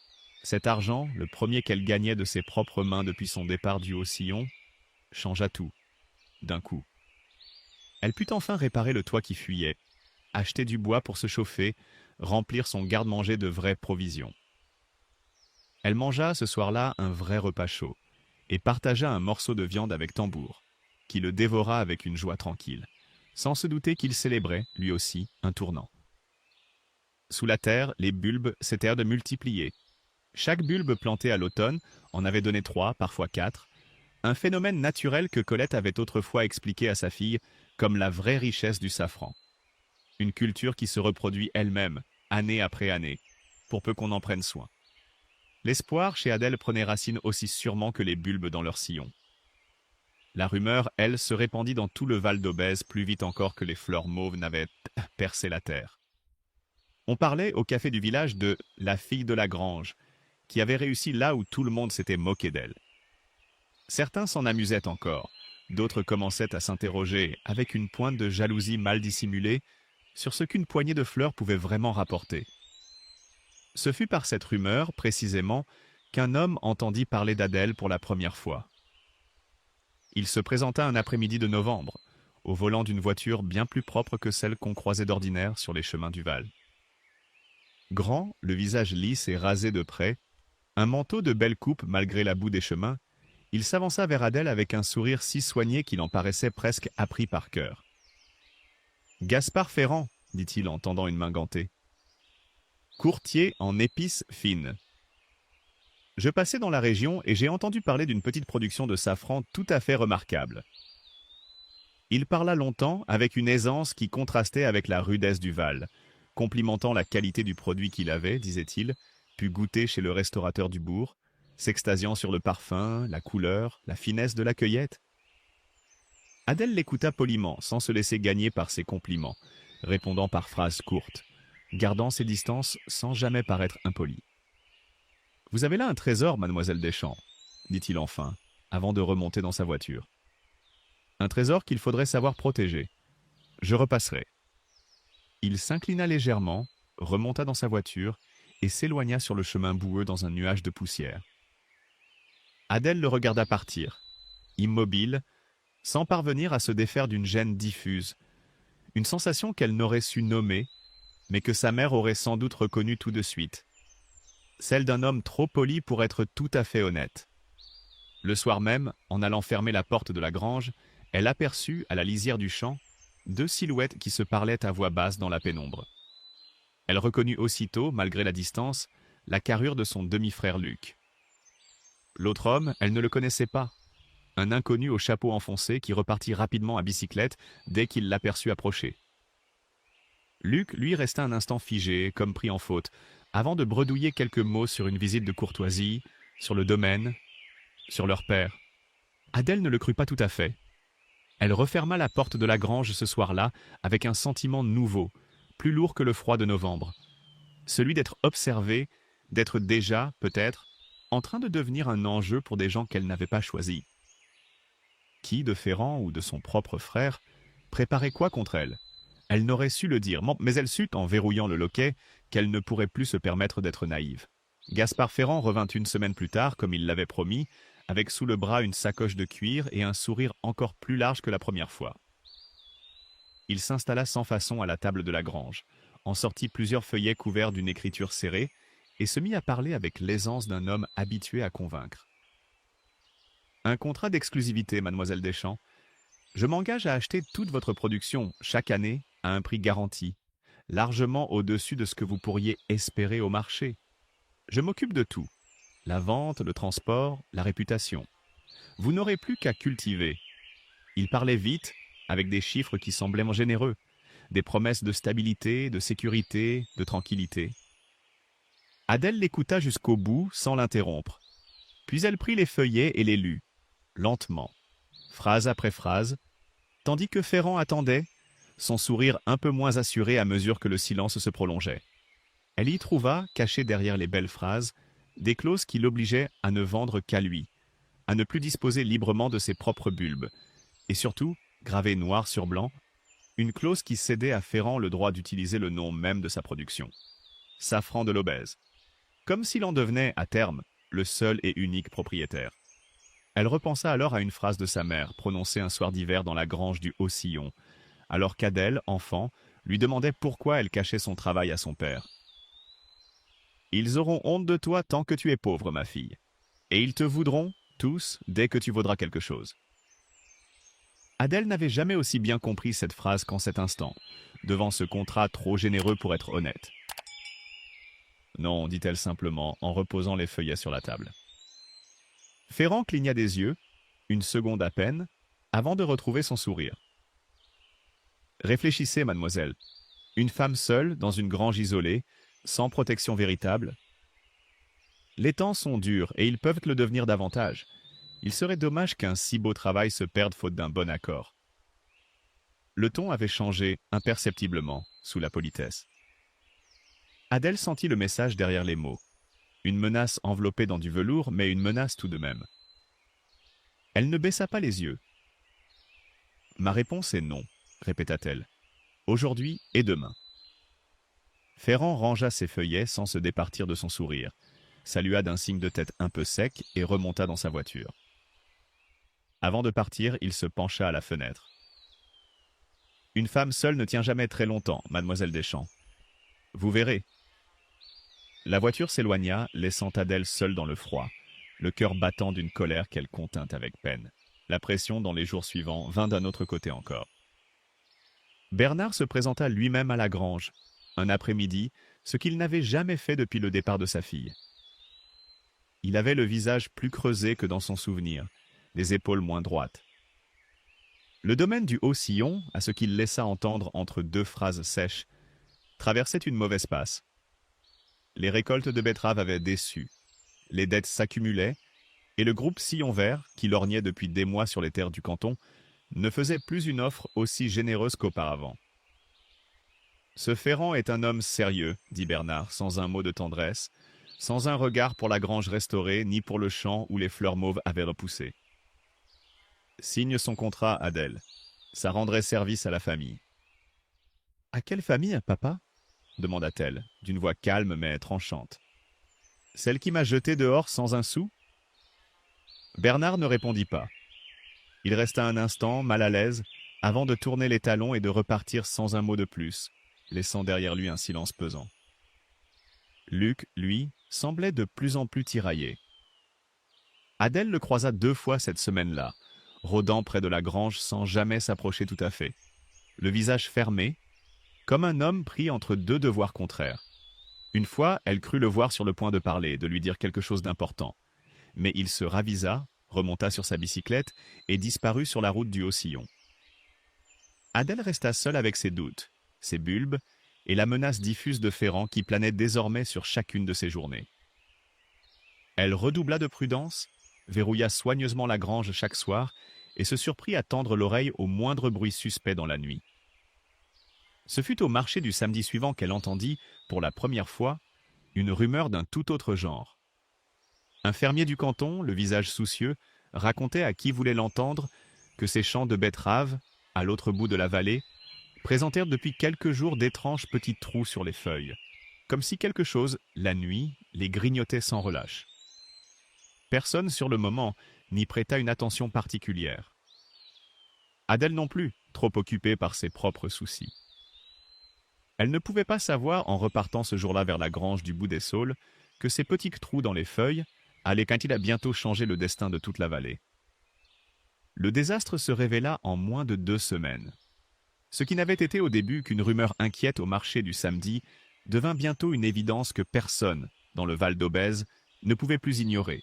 Cet argent, le premier qu'elle gagnait de ses propres mains depuis son départ du Haut-Sillon, changea tout, d'un coup. Elle put enfin réparer le toit qui fuyait, acheter du bois pour se chauffer, remplir son garde-manger de vraies provisions. Elle mangea ce soir-là un vrai repas chaud et partagea un morceau de viande avec Tambour, qui le dévora avec une joie tranquille, sans se douter qu'il célébrait, lui aussi, un tournant. Sous la terre, les bulbes s'étaient de multiplier. Chaque bulbe planté à l'automne en avait donné 3, parfois 4, un phénomène naturel que Colette avait autrefois expliqué à sa fille comme la vraie richesse du safran. Une culture qui se reproduit elle-même, année après année, pour peu qu'on en prenne soin. L'espoir chez Adèle prenait racine aussi sûrement que les bulbes dans leur sillon. La rumeur, elle, se répandit dans tout le Val d'Aubèze plus vite encore que les fleurs mauves n'avaient percé la terre. On parlait au café du village de « la fille de la grange », qui avait réussi là où tout le monde s'était moqué d'elle. Certains s'en amusaient encore, d'autres commençaient à s'interroger, avec une pointe de jalousie mal dissimulée, sur ce qu'une poignée de fleurs pouvait vraiment rapporter. Ce fut par cette rumeur, précisément, qu'un homme entendit parler d'Adèle pour la première fois. Il se présenta un après-midi de novembre, au volant d'une voiture bien plus propre que celle qu'on croisait d'ordinaire sur les chemins du Val. Grand, le visage lisse et rasé de près, un manteau de belle coupe malgré la boue des chemins, il s'avança vers Adèle avec un sourire si soigné qu'il en paraissait presque appris par cœur. « Gaspard Ferrand, dit-il en tendant une main gantée. Courtier en épices fines. Je passais dans la région et j'ai entendu parler d'une petite production de safran tout à fait remarquable. » Il parla longtemps avec une aisance qui contrastait avec la rudesse du Val, complimentant la qualité du produit qu'il avait, disait-il, pu goûter chez le restaurateur du bourg, s'extasiant sur le parfum, la couleur, la finesse de la cueillette. Adèle l'écouta poliment, sans se laisser gagner par ses compliments, répondant par phrases courtes, gardant ses distances sans jamais paraître impoli. « Vous avez là un trésor, mademoiselle Deschamps, dit-il enfin, avant de remonter dans sa voiture. Un trésor qu'il faudrait savoir protéger. Je repasserai. » Il s'inclina légèrement, remonta dans sa voiture et s'éloigna sur le chemin boueux dans un nuage de poussière. Adèle le regarda partir, immobile, sans parvenir à se défaire d'une gêne diffuse, une sensation qu'elle n'aurait su nommer, mais que sa mère aurait sans doute reconnue tout de suite, celle d'un homme trop poli pour être tout à fait honnête. Le soir même, en allant fermer la porte de la grange, elle aperçut, à la lisière du champ, 2 silhouettes qui se parlaient à voix basse dans la pénombre. Elle reconnut aussitôt, malgré la distance, la carrure de son demi-frère Luc. L'autre homme, elle ne le connaissait pas. Un inconnu au chapeau enfoncé qui repartit rapidement à bicyclette dès qu'il l'aperçut approcher. Luc, lui, resta un instant figé, comme pris en faute, avant de bredouiller quelques mots sur une visite de courtoisie, sur le domaine, sur leur père. Adèle ne le crut pas tout à fait. Elle referma la porte de la grange ce soir-là avec un sentiment nouveau, plus lourd que le froid de novembre. Celui d'être observée, d'être déjà, peut-être, en train de devenir un enjeu pour des gens qu'elle n'avait pas choisis. Qui, de Ferrand ou de son propre frère, préparait quoi contre elle? Elle n'aurait su le dire, mais elle sut, en verrouillant le loquet, qu'elle ne pourrait plus se permettre d'être naïve. Gaspard Ferrand revint une semaine plus tard, comme il l'avait promis, avec sous le bras une sacoche de cuir et un sourire encore plus large que la première fois. Il s'installa sans façon à la table de la grange, en sortit plusieurs feuillets couverts d'une écriture serrée, et se mit à parler avec l'aisance d'un homme habitué à convaincre. « Un contrat d'exclusivité, mademoiselle Deschamps. Je m'engage à acheter toute votre production, chaque année, à un prix garanti, largement au-dessus de ce que vous pourriez espérer au marché. Je m'occupe de tout. La vente, le transport, la réputation. Vous n'aurez plus qu'à cultiver. » Il parlait vite, avec des chiffres qui semblaient généreux, des promesses de stabilité, de sécurité, de tranquillité. Adèle l'écouta jusqu'au bout, sans l'interrompre. Puis elle prit les feuillets et les lut, lentement, phrase après phrase, tandis que Ferrand attendait, son sourire un peu moins assuré à mesure que le silence se prolongeait. Elle y trouva, cachées derrière les belles phrases, des clauses qui l'obligeaient à ne vendre qu'à lui, à ne plus disposer librement de ses propres bulbes, et surtout, gravée noir sur blanc, une clause qui cédait à Ferrand le droit d'utiliser le nom même de sa production. Safran de l'Aubèze. Comme s'il en devenait, à terme, le seul et unique propriétaire. Elle repensa alors à une phrase de sa mère, prononcée un soir d'hiver dans la grange du Haut-Sillon, alors qu'Adèle, enfant, lui demandait pourquoi elle cachait son travail à son père. Ils auront honte de toi tant que tu es pauvre, ma fille. Et ils te voudront, tous, dès que tu vaudras quelque chose. » Adèle n'avait jamais aussi bien compris cette phrase qu'en cet instant, devant ce contrat trop généreux pour être honnête. « Non, dit-elle simplement, en reposant les feuillets sur la table. Ferrand cligna des yeux, une seconde à peine, avant de retrouver son sourire. « Réfléchissez, mademoiselle. Une femme seule, dans une grange isolée, sans protection véritable. Les temps sont durs et ils peuvent le devenir davantage. Il serait dommage qu'un si beau travail se perde faute d'un bon accord. » Le ton avait changé imperceptiblement sous la politesse. Adèle sentit le message derrière les mots. Une menace enveloppée dans du velours, mais une menace tout de même. Elle ne baissa pas les yeux. « Ma réponse est non, » répéta-t-elle. « Aujourd'hui et demain. » Ferrand rangea ses feuillets sans se départir de son sourire, salua d'un signe de tête un peu sec et remonta dans sa voiture. Avant de partir, il se pencha à la fenêtre. « Une femme seule ne tient jamais très longtemps, mademoiselle Deschamps. Vous verrez. » La voiture s'éloigna, laissant Adèle seule dans le froid, le cœur battant d'une colère qu'elle contint avec peine. La pression dans les jours suivants vint d'un autre côté encore. Bernard se présenta lui-même à la grange, un après-midi, ce qu'il n'avait jamais fait depuis le départ de sa fille. Il avait le visage plus creusé que dans son souvenir, les épaules moins droites. Le domaine du Haut-Sillon, à ce qu'il laissa entendre entre deux phrases sèches, traversait une mauvaise passe. Les récoltes de betteraves avaient déçu, les dettes s'accumulaient, et le groupe Sillon Vert, qui lorgnait depuis des mois sur les terres du canton, ne faisait plus une offre aussi généreuse qu'auparavant. « Ce Ferrand est un homme sérieux, » dit Bernard, sans un mot de tendresse, sans un regard pour la grange restaurée, ni pour le champ où les fleurs mauves avaient repoussé. « Signe son contrat, Adèle. Ça rendrait service à la famille. »« À quelle famille, papa ?» demanda-t-elle, d'une voix calme mais tranchante. « Celle qui m'a jeté dehors sans un sou ?» Bernard ne répondit pas. Il resta un instant, mal à l'aise, avant de tourner les talons et de repartir sans un mot de plus, laissant derrière lui un silence pesant. Luc, lui, semblait de plus en plus tiraillé. Adèle le croisa 2 fois cette semaine-là, rôdant près de la grange sans jamais s'approcher tout à fait, le visage fermé, comme un homme pris entre 2 devoirs contraires. Une fois, elle crut le voir sur le point de parler, de lui dire quelque chose d'important. Mais il se ravisa, remonta sur sa bicyclette et disparut sur la route du Haut-Sillon. Adèle resta seule avec ses doutes, ses bulbes et la menace diffuse de Ferrand qui planait désormais sur chacune de ses journées. Elle redoubla de prudence, verrouilla soigneusement la grange chaque soir et se surprit à tendre l'oreille au moindre bruit suspect dans la nuit. Ce fut au marché du samedi suivant qu'elle entendit, pour la première fois, une rumeur d'un tout autre genre. Un fermier du canton, le visage soucieux, racontait à qui voulait l'entendre que ses champs de betteraves, à l'autre bout de la vallée, présentèrent depuis quelques jours d'étranges petits trous sur les feuilles, comme si quelque chose, la nuit, les grignotait sans relâche. Personne, sur le moment, n'y prêta une attention particulière. Adèle non plus, trop occupée par ses propres soucis. Elle ne pouvait pas savoir, en repartant ce jour-là vers la grange du bout des saules, que ces petits trous dans les feuilles allaient quand il a bientôt changé le destin de toute la vallée. Le désastre se révéla en moins de 2 semaines. Ce qui n'avait été au début qu'une rumeur inquiète au marché du samedi devint bientôt une évidence que personne, dans le Val d'Aubèze, ne pouvait plus ignorer.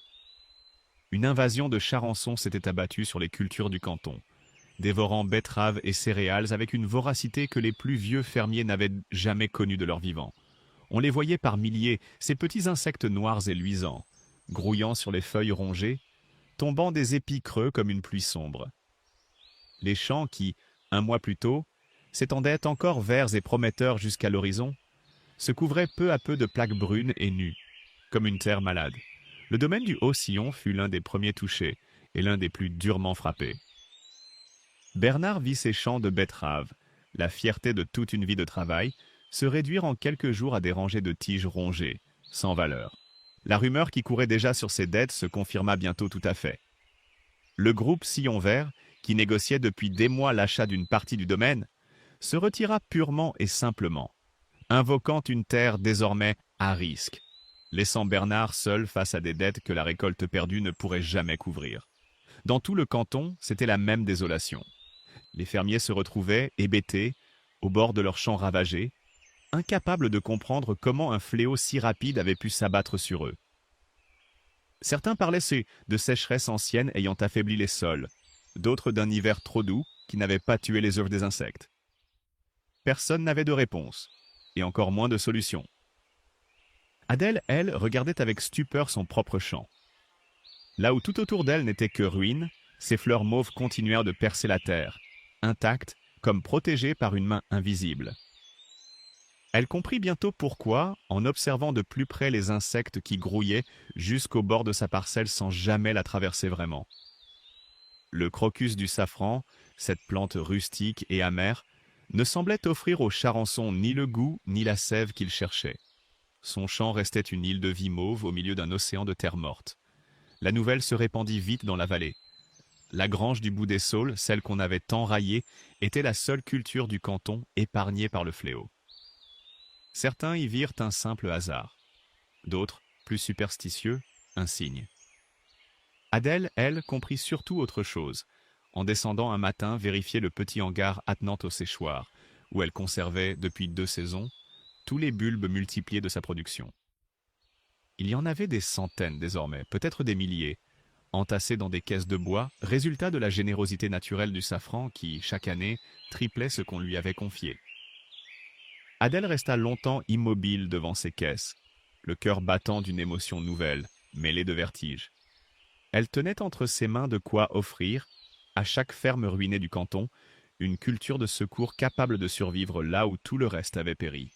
Une invasion de charançons s'était abattue sur les cultures du canton, dévorant betteraves et céréales avec une voracité que les plus vieux fermiers n'avaient jamais connue de leur vivant. On les voyait par milliers, ces petits insectes noirs et luisants, grouillant sur les feuilles rongées, tombant des épis creux comme une pluie sombre. Les champs qui, 1 mois plus tôt, s'étendaient encore verts et prometteurs jusqu'à l'horizon, se couvraient peu à peu de plaques brunes et nues, comme une terre malade. Le domaine du Haut-Sillon fut l'un des premiers touchés et l'un des plus durement frappés. Bernard vit ses champs de betteraves, la fierté de toute une vie de travail, se réduire en quelques jours à des rangées de tiges rongées, sans valeur. La rumeur qui courait déjà sur ses dettes se confirma bientôt tout à fait. Le groupe Sillon Vert, qui négociait depuis des mois l'achat d'une partie du domaine, se retira purement et simplement, invoquant une terre désormais à risque. laissant Bernard seul face à des dettes que la récolte perdue ne pourrait jamais couvrir. Dans tout le canton, c'était la même désolation. Les fermiers se retrouvaient, hébétés, au bord de leurs champs ravagés, incapables de comprendre comment un fléau si rapide avait pu s'abattre sur eux. Certains parlaient de sécheresse ancienne ayant affaibli les sols, d'autres d'un hiver trop doux qui n'avait pas tué les œufs des insectes. Personne n'avait de réponse, et encore moins de solution. Adèle, elle, regardait avec stupeur son propre champ. Là où tout autour d'elle n'était que ruines, ses fleurs mauves continuèrent de percer la terre, intactes, comme protégées par une main invisible. Elle comprit bientôt pourquoi, en observant de plus près les insectes qui grouillaient jusqu'au bord de sa parcelle sans jamais la traverser vraiment. Le crocus du safran, cette plante rustique et amère, ne semblait offrir aux charançons ni le goût ni la sève qu'il cherchait. Son champ restait une île de vie mauve au milieu d'un océan de terre morte. La nouvelle se répandit vite dans la vallée. La grange du bout des saules, celle qu'on avait tant raillée, était la seule culture du canton épargnée par le fléau. Certains y virent un simple hasard. D'autres, plus superstitieux, un signe. Adèle, elle, comprit surtout autre chose, en descendant un matin vérifier le petit hangar attenant au séchoir, où elle conservait, depuis 2 saisons, tous les bulbes multipliés de sa production. Il y en avait des centaines désormais, peut-être des milliers, entassés dans des caisses de bois, résultat de la générosité naturelle du safran qui, chaque année, triplait ce qu'on lui avait confié. Adèle resta longtemps immobile devant ces caisses, le cœur battant d'une émotion nouvelle, mêlée de vertige. Elle tenait entre ses mains de quoi offrir, à chaque ferme ruinée du canton, une culture de secours capable de survivre là où tout le reste avait péri.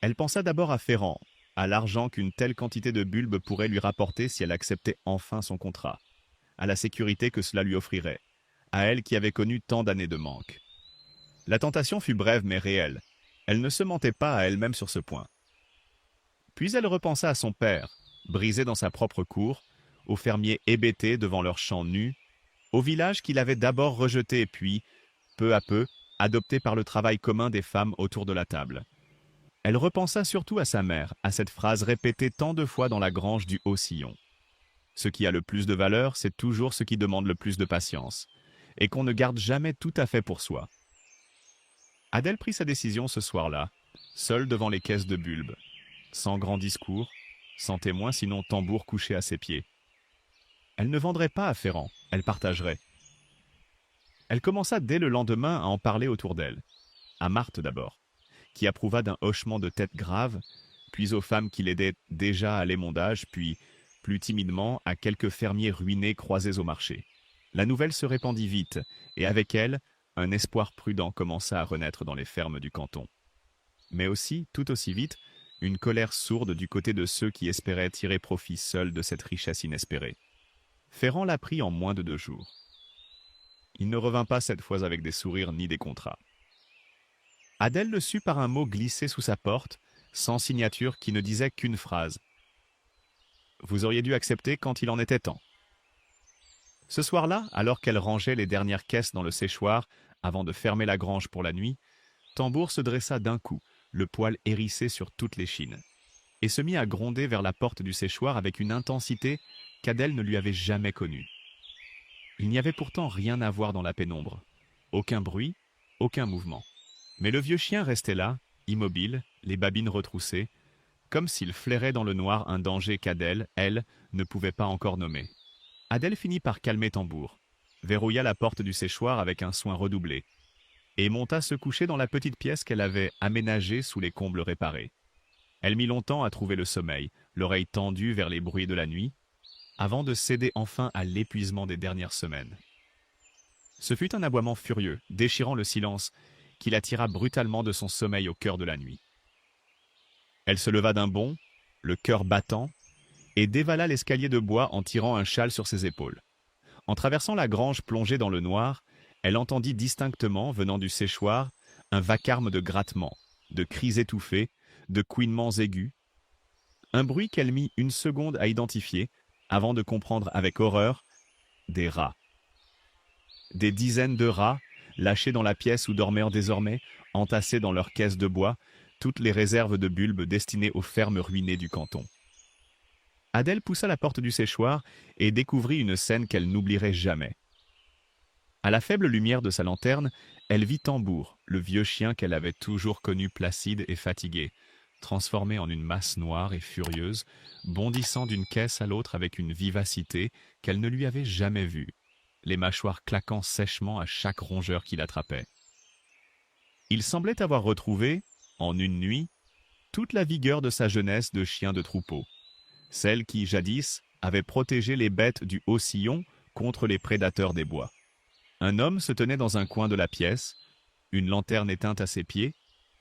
Elle pensa d'abord à Ferrand, à l'argent qu'une telle quantité de bulbes pourrait lui rapporter si elle acceptait enfin son contrat, à la sécurité que cela lui offrirait, à elle qui avait connu tant d'années de manque. La tentation fut brève mais réelle. Elle ne se mentait pas à elle-même sur ce point. Puis elle repensa à son père, brisé dans sa propre cour, aux fermiers hébétés devant leurs champs nus, au village qu'il avait d'abord rejeté puis, peu à peu, adopté par le travail commun des femmes autour de la table. Elle repensa surtout à sa mère, à cette phrase répétée tant de fois dans la grange du Haut-Sillon. Ce qui a le plus de valeur, c'est toujours ce qui demande le plus de patience, et qu'on ne garde jamais tout à fait pour soi. Adèle prit sa décision ce soir-là, seule devant les caisses de bulbes, sans grand discours, sans témoin sinon tambour couché à ses pieds. Elle ne vendrait pas à Ferrand, elle partagerait. Elle commença dès le lendemain à en parler autour d'elle, à Marthe d'abord, qui approuva d'un hochement de tête grave, puis aux femmes qui l'aidaient déjà à l'émondage, puis, plus timidement, à quelques fermiers ruinés croisés au marché. La nouvelle se répandit vite, et avec elle, un espoir prudent commença à renaître dans les fermes du canton. Mais aussi, tout aussi vite, une colère sourde du côté de ceux qui espéraient tirer profit seuls de cette richesse inespérée. Ferrand l'apprit en moins de 2 jours. Il ne revint pas cette fois avec des sourires ni des contrats. Adèle le sut par un mot glissé sous sa porte, sans signature, qui ne disait qu'une phrase. « Vous auriez dû accepter quand il en était temps. » Ce soir-là, alors qu'elle rangeait les dernières caisses dans le séchoir, avant de fermer la grange pour la nuit, Tambour se dressa d'un coup, le poil hérissé sur toutes les chines, et se mit à gronder vers la porte du séchoir avec une intensité qu'Adèle ne lui avait jamais connue. Il n'y avait pourtant rien à voir dans la pénombre. Aucun bruit, aucun mouvement. Mais le vieux chien restait là, immobile, les babines retroussées, comme s'il flairait dans le noir un danger qu'Adèle, elle, ne pouvait pas encore nommer. Adèle finit par calmer Tambour, verrouilla la porte du séchoir avec un soin redoublé, et monta se coucher dans la petite pièce qu'elle avait aménagée sous les combles réparés. Elle mit longtemps à trouver le sommeil, l'oreille tendue vers les bruits de la nuit, avant de céder enfin à l'épuisement des dernières semaines. Ce fut un aboiement furieux, déchirant le silence, qui la tira brutalement de son sommeil au cœur de la nuit. Elle se leva d'un bond, le cœur battant, et dévala l'escalier de bois en tirant un châle sur ses épaules. En traversant la grange plongée dans le noir, elle entendit distinctement, venant du séchoir, un vacarme de grattements, de cris étouffés, de couinements aigus. Un bruit qu'elle mit une seconde à identifier, avant de comprendre avec horreur, des rats. Des dizaines de rats, lâchés dans la pièce où dormaient désormais, entassés dans leurs caisses de bois, toutes les réserves de bulbes destinées aux fermes ruinées du canton. Adèle poussa la porte du séchoir et découvrit une scène qu'elle n'oublierait jamais. À la faible lumière de sa lanterne, elle vit Tambour, le vieux chien qu'elle avait toujours connu placide et fatigué, transformé en une masse noire et furieuse, bondissant d'une caisse à l'autre avec une vivacité qu'elle ne lui avait jamais vue, les mâchoires claquant sèchement à chaque rongeur qui l'attrapait. Il semblait avoir retrouvé, en une nuit, toute la vigueur de sa jeunesse de chien de troupeau, celle qui, jadis, avait protégé les bêtes du Haut-Sillon contre les prédateurs des bois. Un homme se tenait dans un coin de la pièce, une lanterne éteinte à ses pieds,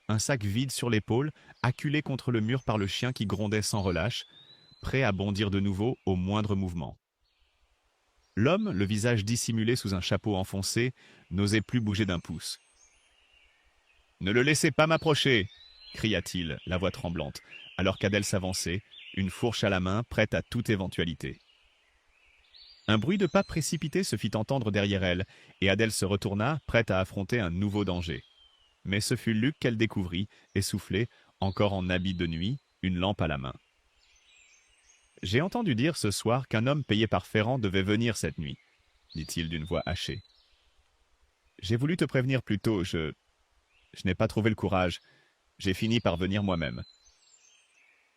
un sac vide sur l'épaule, acculé contre le mur par le chien qui grondait sans relâche, prêt à bondir de nouveau au moindre mouvement. L'homme, le visage dissimulé sous un chapeau enfoncé, n'osait plus bouger d'un pouce. « Ne le laissez pas m'approcher !» cria-t-il, la voix tremblante, alors qu'Adèle s'avançait, une fourche à la main, prête à toute éventualité. Un bruit de pas précipité se fit entendre derrière elle, et Adèle se retourna, prête à affronter un nouveau danger. Mais ce fut Luc qu'elle découvrit, essoufflé, encore en habit de nuit, une lampe à la main. « J'ai entendu dire ce soir qu'un homme payé par Ferrand devait venir cette nuit, dit-il d'une voix hachée. J'ai voulu te prévenir plus tôt, je n'ai pas trouvé le courage. J'ai fini par venir moi-même. »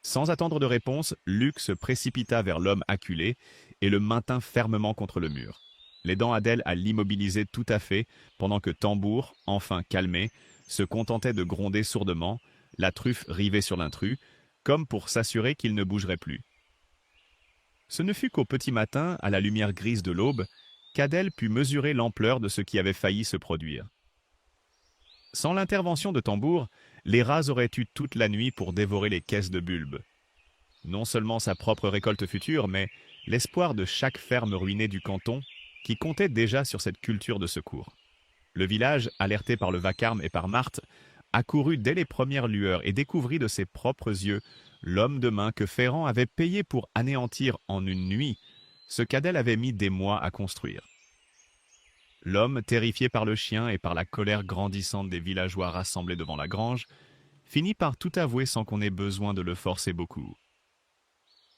Sans attendre de réponse, Luc se précipita vers l'homme acculé et le maintint fermement contre le mur, l'aidant Adèle à l'immobiliser tout à fait, pendant que Tambour, enfin calmé, se contentait de gronder sourdement, la truffe rivée sur l'intrus, comme pour s'assurer qu'il ne bougerait plus. Ce ne fut qu'au petit matin, à la lumière grise de l'aube, qu'Adèle put mesurer l'ampleur de ce qui avait failli se produire. Sans l'intervention de Tambour, les rats auraient eu toute la nuit pour dévorer les caisses de bulbes. Non seulement sa propre récolte future, mais l'espoir de chaque ferme ruinée du canton, qui comptait déjà sur cette culture de secours. Le village, alerté par le vacarme et par Marthe, accourut dès les premières lueurs et découvrit de ses propres yeux l'homme de main que Ferrand avait payé pour anéantir en une nuit ce qu'Adèle avait mis des mois à construire. L'homme, terrifié par le chien et par la colère grandissante des villageois rassemblés devant la grange, finit par tout avouer sans qu'on ait besoin de le forcer beaucoup.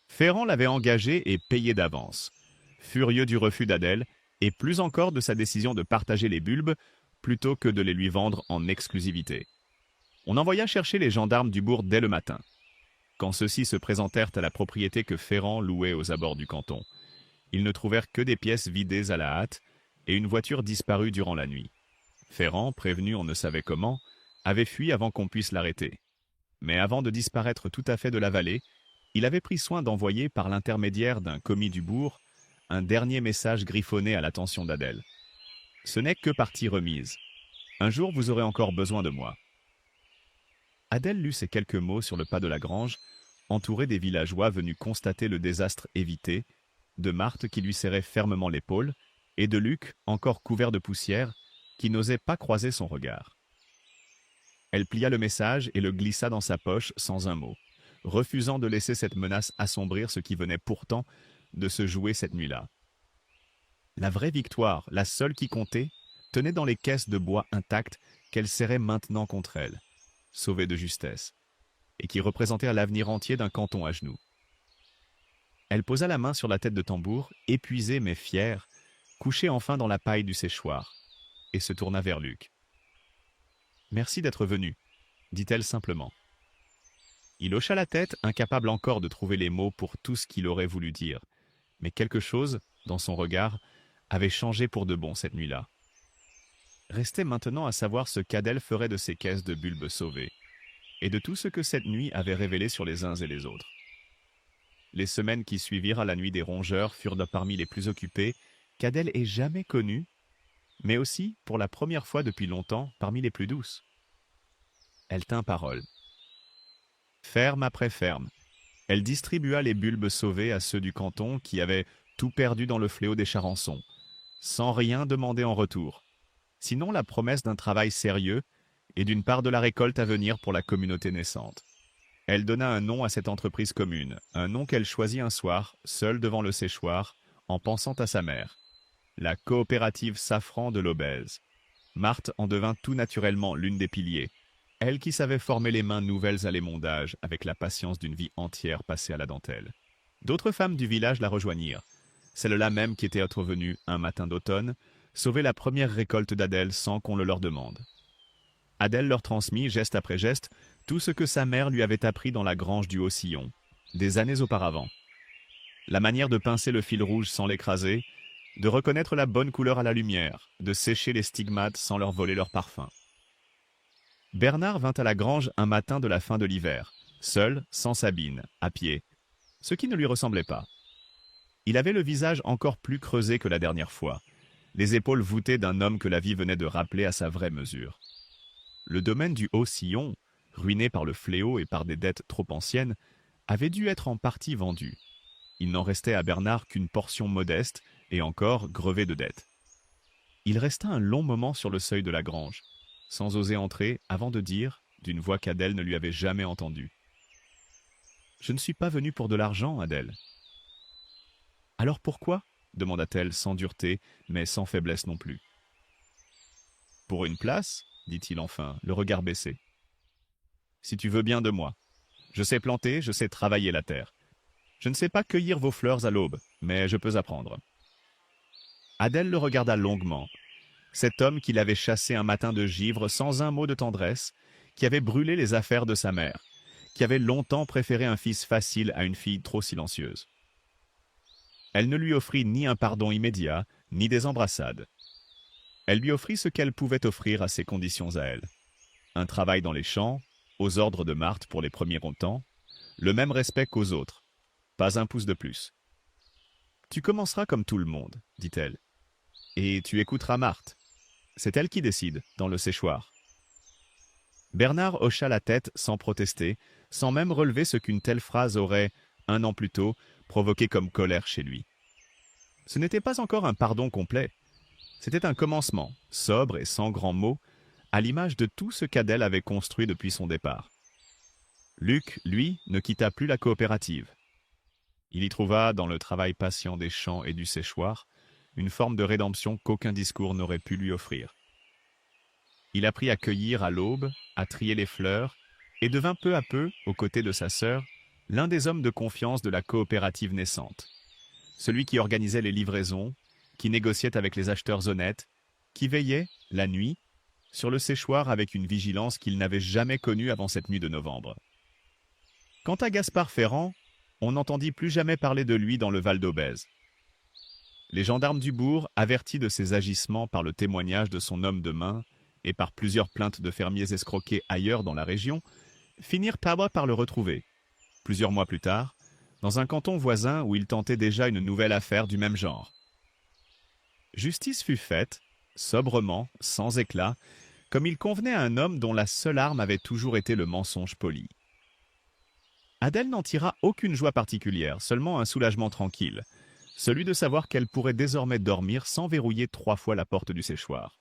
Ferrand l'avait engagé et payé d'avance, furieux du refus d'Adèle et plus encore de sa décision de partager les bulbes plutôt que de les lui vendre en exclusivité. On envoya chercher les gendarmes du bourg dès le matin. Quand ceux-ci se présentèrent à la propriété que Ferrand louait aux abords du canton, ils ne trouvèrent que des pièces vidées à la hâte et une voiture disparue durant la nuit. Ferrand, prévenu on ne savait comment, avait fui avant qu'on puisse l'arrêter. Mais avant de disparaître tout à fait de la vallée, il avait pris soin d'envoyer par l'intermédiaire d'un commis du bourg un dernier message griffonné à l'attention d'Adèle. « Ce n'est que partie remise. Un jour vous aurez encore besoin de moi. » Adèle lut ces quelques mots sur le pas de la grange, entourée des villageois venus constater le désastre évité, de Marthe qui lui serrait fermement l'épaule, et de Luc, encore couvert de poussière, qui n'osait pas croiser son regard. Elle plia le message et le glissa dans sa poche sans un mot, refusant de laisser cette menace assombrir ce qui venait pourtant de se jouer cette nuit-là. La vraie victoire, la seule qui comptait, tenait dans les caisses de bois intactes qu'elle serrait maintenant contre elle, sauvées de justesse, et qui représentèrent l'avenir entier d'un canton à genoux. Elle posa la main sur la tête de Tambour, épuisée mais fière, couché enfin dans la paille du séchoir, et se tourna vers Luc. « Merci d'être venu, » dit-elle simplement. Il hocha la tête, incapable encore de trouver les mots pour tout ce qu'il aurait voulu dire, mais quelque chose, dans son regard, avait changé pour de bon cette nuit-là. Restait maintenant à savoir ce qu'Adèle ferait de ces caisses de bulbes sauvées, et de tout ce que cette nuit avait révélé sur les uns et les autres. Les semaines qui suivirent à la nuit des rongeurs furent parmi les plus occupées qu'Adèle ait jamais connues, mais aussi, pour la première fois depuis longtemps, parmi les plus douces. Elle tint parole. Ferme après ferme, elle distribua les bulbes sauvés à ceux du canton qui avaient tout perdu dans le fléau des Charançons, sans rien demander en retour, sinon la promesse d'un travail sérieux et d'une part de la récolte à venir pour la communauté naissante. Elle donna un nom à cette entreprise commune, un nom qu'elle choisit un soir, seule devant le séchoir, en pensant à sa mère. La coopérative Safran de l'Aubèze. Marthe en devint tout naturellement l'une des piliers. elle qui savait former les mains nouvelles à l'émondage avec la patience d'une vie entière passée à la dentelle. D'autres femmes du village la rejoignirent, celles-là même qui étaient revenues un matin d'automne, sauver la première récolte d'Adèle sans qu'on le leur demande. Adèle leur transmit, geste après geste, tout ce que sa mère lui avait appris dans la grange du Haut-Sillon, des années auparavant. La manière de pincer le fil rouge sans l'écraser, de reconnaître la bonne couleur à la lumière, de sécher les stigmates sans leur voler leur parfum. Bernard vint à la grange un matin de la fin de l'hiver, seul, sans Sabine, à pied, ce qui ne lui ressemblait pas. Il avait le visage encore plus creusé que la dernière fois, les épaules voûtées d'un homme que la vie venait de rappeler à sa vraie mesure. Le domaine du Haut-Sillon, ruiné par le fléau et par des dettes trop anciennes, avait dû être en partie vendu. Il n'en restait à Bernard qu'une portion modeste, et encore grevée de dettes. Il resta un long moment sur le seuil de la grange, sans oser entrer avant de dire, d'une voix qu'Adèle ne lui avait jamais entendue. « Je ne suis pas venue pour de l'argent, Adèle. »« Alors pourquoi ?» demanda-t-elle sans dureté, mais sans faiblesse non plus. « Pour une place ?» dit-il enfin, le regard baissé. « Si tu veux bien de moi. Je sais planter, je sais travailler la terre. Je ne sais pas cueillir vos fleurs à l'aube, mais je peux apprendre. » Adèle le regarda longuement. Cet homme qui l'avait chassé un matin de givre sans un mot de tendresse, qui avait brûlé les affaires de sa mère, qui avait longtemps préféré un fils facile à une fille trop silencieuse. Elle ne lui offrit ni un pardon immédiat, ni des embrassades. Elle lui offrit ce qu'elle pouvait offrir à ses conditions à elle. Un travail dans les champs, aux ordres de Marthe pour les premiers temps, le même respect qu'aux autres, pas un pouce de plus. « Tu commenceras comme tout le monde, dit-elle, et tu écouteras Marthe. C'est elle qui décide, dans le séchoir. » Bernard hocha la tête sans protester, sans même relever ce qu'une telle phrase aurait, un an plus tôt, provoqué comme colère chez lui. Ce n'était pas encore un pardon complet. C'était un commencement, sobre et sans grands mots, à l'image de tout ce qu'Adèle avait construit depuis son départ. Luc, lui, ne quitta plus la coopérative. Il y trouva, dans le travail patient des champs et du séchoir, une forme de rédemption qu'aucun discours n'aurait pu lui offrir. Il apprit à cueillir à l'aube, à trier les fleurs, et devint peu à peu, aux côtés de sa sœur, l'un des hommes de confiance de la coopérative naissante. Celui qui organisait les livraisons, qui négociait avec les acheteurs honnêtes, qui veillait, la nuit, sur le séchoir avec une vigilance qu'il n'avait jamais connue avant cette nuit de novembre. Quant à Gaspard Ferrand, on n'entendit plus jamais parler de lui dans le Val d'Aubèze. Les gendarmes du bourg, avertis de ses agissements par le témoignage de son homme de main et par plusieurs plaintes de fermiers escroqués ailleurs dans la région, finirent par le retrouver, plusieurs mois plus tard, dans un canton voisin où il tentait déjà une nouvelle affaire du même genre. Justice fut faite, sobrement, sans éclat, comme il convenait à un homme dont la seule arme avait toujours été le mensonge poli. Adèle n'en tira aucune joie particulière, seulement un soulagement tranquille, celui de savoir qu'elle pourrait désormais dormir sans verrouiller 3 fois la porte du séchoir.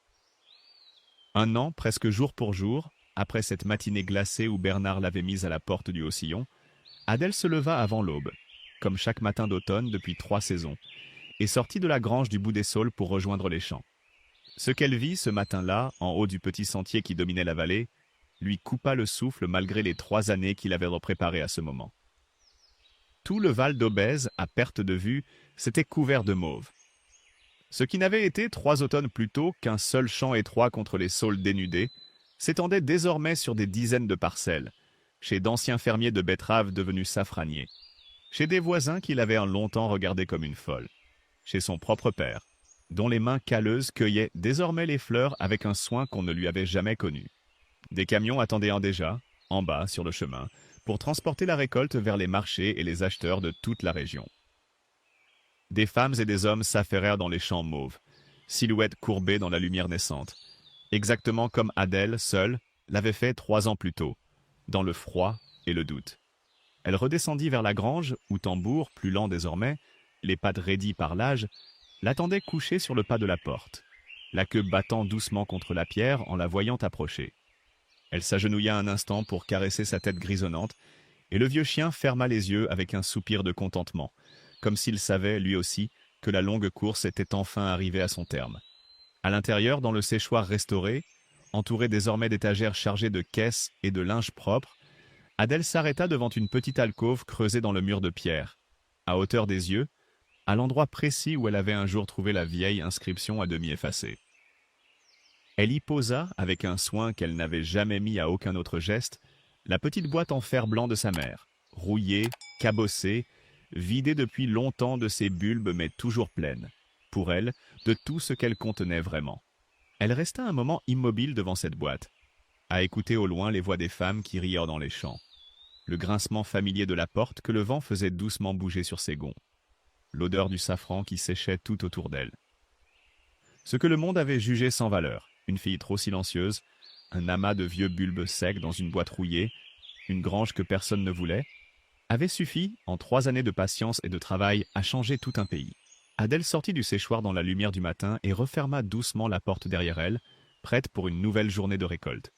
Un an, presque jour pour jour, après cette matinée glacée où Bernard l'avait mise à la porte du Haut-Sillon, Adèle se leva avant l'aube, comme chaque matin d'automne depuis 3 saisons, et sortit de la grange du bout des saules pour rejoindre les champs. Ce qu'elle vit ce matin-là, en haut du petit sentier qui dominait la vallée, lui coupa le souffle malgré les 3 années qu'il avait préparées à ce moment. Tout le Val d'Aubèze, à perte de vue, s'était couvert de mauve. Ce qui n'avait été 3 automnes plus tôt qu'un seul champ étroit contre les saules dénudés, s'étendait désormais sur des dizaines de parcelles, chez d'anciens fermiers de betteraves devenus safraniers, chez des voisins qu'il avait longtemps regardés comme une folle, chez son propre père, dont les mains calleuses cueillaient désormais les fleurs avec un soin qu'on ne lui avait jamais connu. Des camions attendaient déjà, en bas, sur le chemin, pour transporter la récolte vers les marchés et les acheteurs de toute la région. Des femmes et des hommes s'affairèrent dans les champs mauves, silhouettes courbées dans la lumière naissante, exactement comme Adèle, seule, l'avait fait 3 ans plus tôt, dans le froid et le doute. Elle redescendit vers la grange, où Tambour, plus lent désormais, les pattes raidies par l'âge, l'attendait couchée sur le pas de la porte, la queue battant doucement contre la pierre en la voyant approcher. Elle s'agenouilla un instant pour caresser sa tête grisonnante, et le vieux chien ferma les yeux avec un soupir de contentement, comme s'il savait, lui aussi, que la longue course était enfin arrivée à son terme. À l'intérieur, dans le séchoir restauré, Entourée désormais d'étagères chargées de caisses et de linge propre, Adèle s'arrêta devant une petite alcôve creusée dans le mur de pierre, à hauteur des yeux, à l'endroit précis où elle avait un jour trouvé la vieille inscription à demi effacée. Elle y posa, avec un soin qu'elle n'avait jamais mis à aucun autre geste, la petite boîte en fer blanc de sa mère, rouillée, cabossée, vidée depuis longtemps de ses bulbes mais toujours pleine, pour elle, de tout ce qu'elle contenait vraiment. Elle resta un moment immobile devant cette boîte, à écouter au loin les voix des femmes qui riaient dans les champs, le grincement familier de la porte que le vent faisait doucement bouger sur ses gonds, l'odeur du safran qui séchait tout autour d'elle. Ce que le monde avait jugé sans valeur, une fille trop silencieuse, un amas de vieux bulbes secs dans une boîte rouillée, une grange que personne ne voulait, avait suffi, en 3 années de patience et de travail, à changer tout un pays. Adèle sortit du séchoir dans la lumière du matin et referma doucement la porte derrière elle, prête pour une nouvelle journée de récolte.